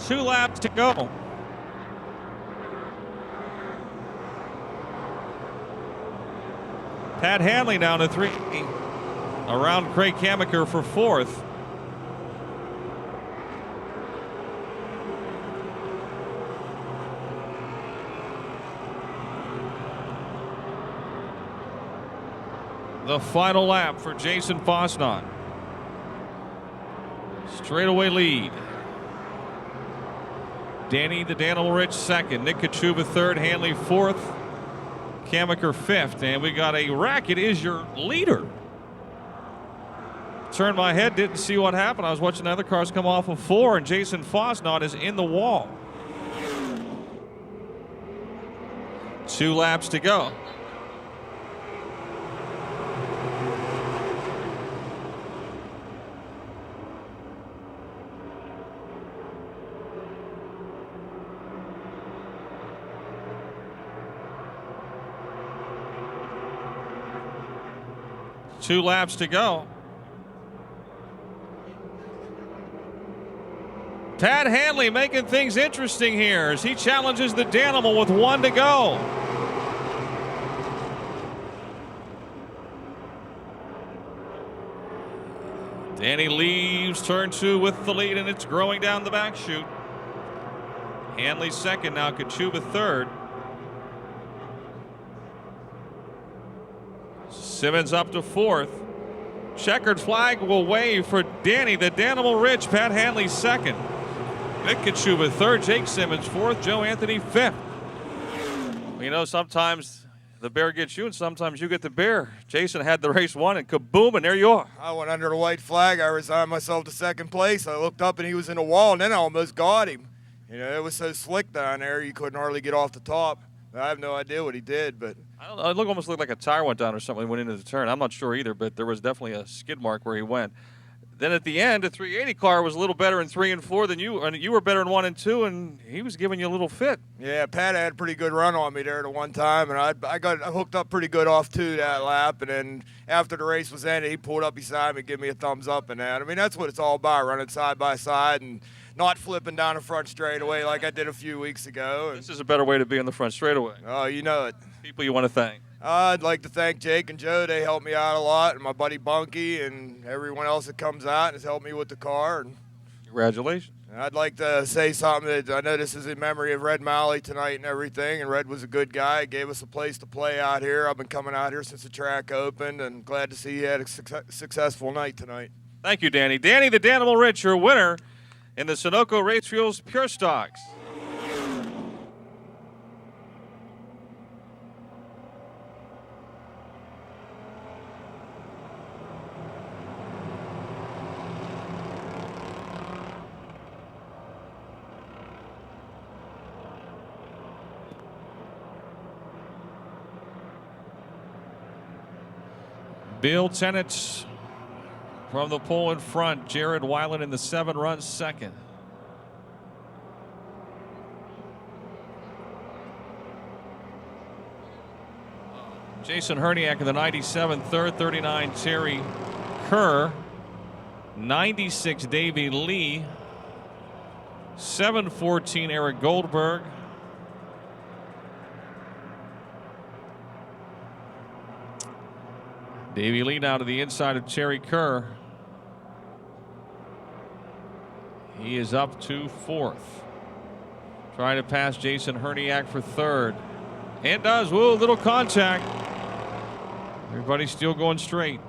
2 laps to go. Pat Hanley down to 3. Around Craig Kamaker for 4th. The final lap for Jason Fosnaught. Straightaway lead. Danny the Danimal Rich 2nd. Nick Kachuba 3rd. Hanley 4th. Kamaker 5th. And we got a Racket is your leader. Turned my head, didn't see what happened. I was watching the other cars come off of 4, and Jason Fosnaught is in the wall. 2 laps to go. Two laps to go. Pat Hanley making things interesting here as he challenges the Danimal with 1 to go. Danny leaves turn 2 with the lead, and it's growing down the back chute. Hanley 2nd, now Kachuba 3rd. Simmons up to 4th. Checkered flag will wave for Danny the Danimal Rich. Pat Hanley 2nd. Nick Kachuba 3rd. Jake Simmons 4th. Joe Anthony 5th. You know, sometimes the bear gets you and sometimes you get the bear. Jason had the race won, and kaboom, and there you are. I went under the white flag. I resigned myself to 2nd place. I looked up and he was in a wall, and then I almost got him. You know, it was so slick down there you couldn't hardly get off the top. I have no idea what he did, but I don't know, it almost looked like a tire went down or something when he went into the turn. I'm not sure either, but there was definitely a skid mark where he went. Then at the end, the 380 car was a little better in 3 and 4 than you, and you were better in 1 and 2, and he was giving you a little fit. yeah, Pat had a pretty good run on me there the one time, and I got hooked up pretty good off 2 that lap, and then after the race was ended, he pulled up beside me and gave me a thumbs up and that. I mean, that's what it's all about, running side by side and not flipping down the front straightaway like I did a few weeks ago. This is a better way to be in the front straightaway. Oh, you know it. People you want to thank. I'd like to thank Jake and Joe. They helped me out a lot, and my buddy Bunky and everyone else that comes out and has helped me with the car. And Congratulations. I'd like to say something that I know this is in memory of Red Miley tonight and everything, and Red was a good guy. He gave us a place to play out here. I've been coming out here since the track opened, and glad to see you had a successful night tonight. Thank you, Danny. Danny the Danimal Rich, your winner in the Sunoco Race Fuels Pure Stocks. Bill Tennant from the pole in front. Jared Weiland in the 7 runs second. Jason Herniak in the 97 third, 39 Terry Kerr, 96 Davey Lee, 714 Eric Goldberg, Davey Lee now to the inside of Terry Kerr. He is up to 4th. Trying to pass Jason Herniak for 3rd. And does. Whoa, little contact. Everybody's still going straight.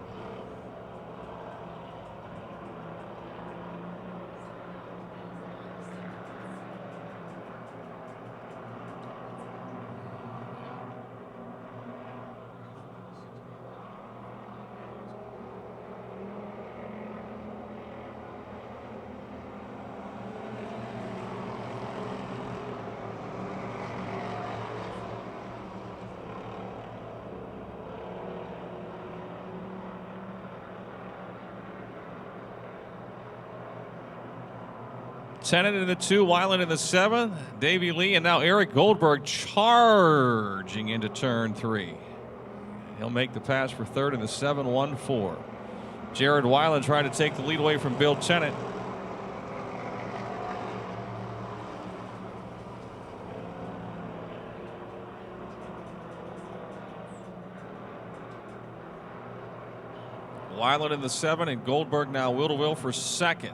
Tennant in the 2, Weiland in the 7, Davey Lee, and now Eric Goldberg charging into turn 3. He'll make the pass for 3rd in the 7-1-4. Jared Weiland trying to take the lead away from Bill Tennant. Weiland in the 7, and Goldberg now will for second.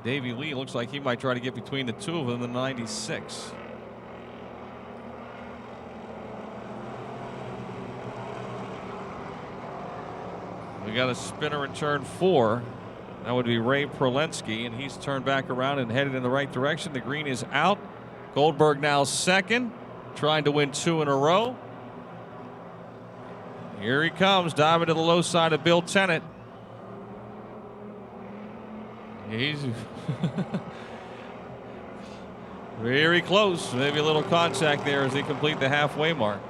Davey Lee looks like he might try to get between the two of them in the 96. We got a spinner in turn 4. That would be Ray Prolensky, and he's turned back around and headed in the right direction. The green is out. Goldberg now second, trying to win 2 in a row. Here he comes, diving to the low side of Bill Tennant. He's very close. Maybe a little contact there as they complete the halfway mark.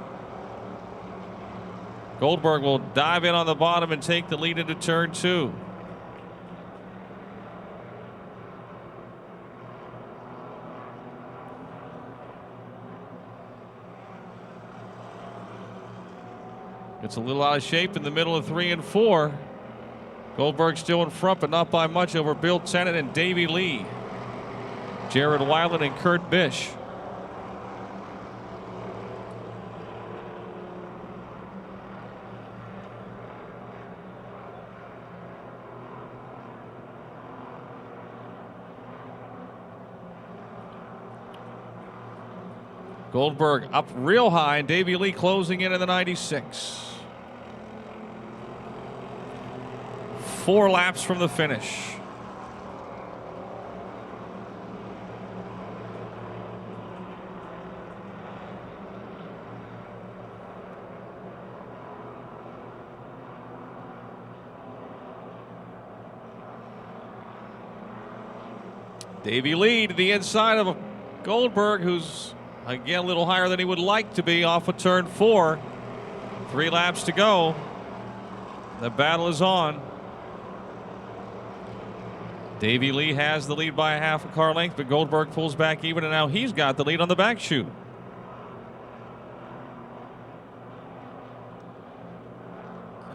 Goldberg will dive in on the bottom and take the lead into turn 2. It's a little out of shape in the middle of 3 and 4. Goldberg still in front, but not by much over Bill Tennant and Davey Lee. Jared Weiland and Kurt Bish. Goldberg up real high, and Davey Lee closing in the 96. 4 laps from the finish. Davey Lee to the inside of Goldberg, who's again a little higher than he would like to be off of turn 4. 3 laps to go. The battle is on. Davey Lee has the lead by a half a car length, but Goldberg pulls back even, and now he's got the lead on the back chute.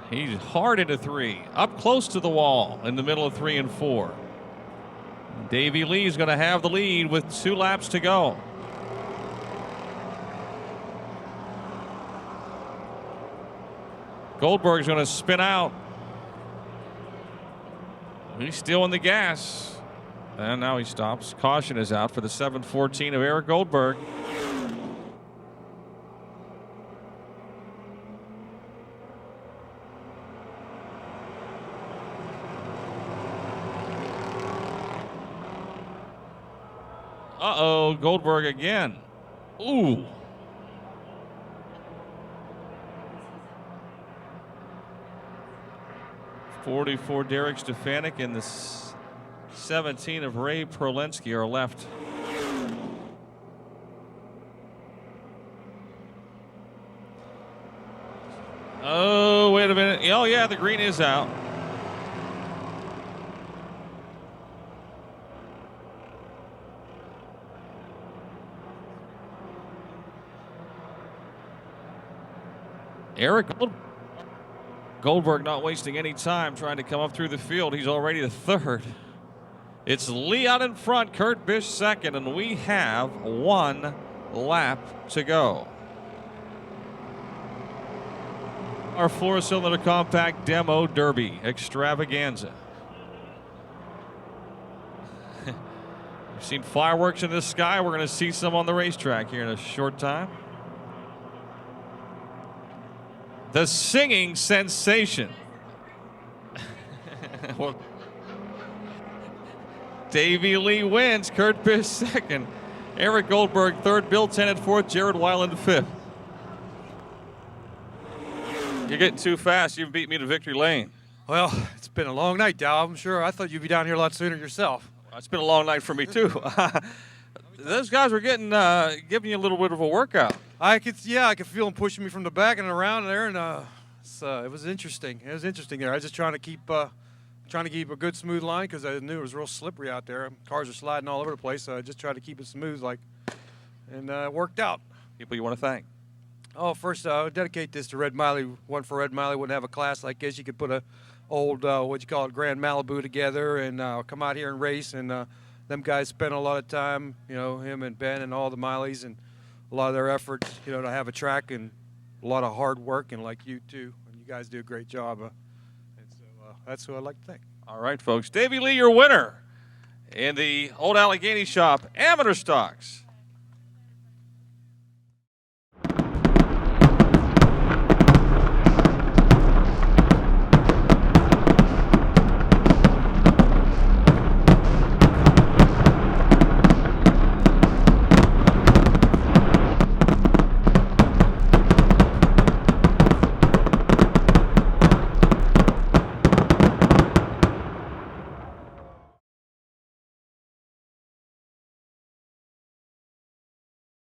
He's hard into 3, up close to the wall in the middle of 3 and 4. Davey Lee's going to have the lead with 2 laps to go. Goldberg's going to spin out. He's still on the gas. And now he stops. Caution is out for the 714 of Eric Goldberg. Uh-oh, Goldberg again. Ooh. For Derek Stefanik and the 17 of Ray Prolensky are left. Oh, wait a minute. Oh, yeah, the green is out. Eric Goldberg not wasting any time trying to come up through the field. He's already the 3rd. It's Lee out in front, Kurt Bish second, and we have 1 lap to go. Our 4-cylinder compact demo derby extravaganza. We've seen fireworks in the sky. We're going to see some on the racetrack here in a short time. The singing sensation. Well, Davey Lee wins. Kurt Bish second. Eric Goldberg 3rd. Bill Tennant 4th. Jared Weiland 5th. You're getting too fast. You beat me to victory lane. Well, it's been a long night, Dow. I'm sure. I thought you'd be down here a lot sooner yourself. It's been a long night for me, too. Those guys were giving you a little bit of a workout. I could feel them pushing me from the back and around there, and it was interesting. It was interesting there. I was just trying to keep a good smooth line because I knew it was real slippery out there. Cars are sliding all over the place, so I just tried to keep it smooth, and it worked out. People you want to thank? Oh, first, I would dedicate this to Red Miley. One for Red Miley. Wouldn't have a class like this. You could put a old Grand Malibu together and come out here and race, and them guys spent a lot of time, him and Ben and all the Mileys, and a lot of their efforts, to have a track and a lot of hard work, and like you too. And you you guys do a great job. And so that's who I'd like to thank. All right, folks. Davey Lee, your winner in the Old Allegheny Shop Amateur Stocks.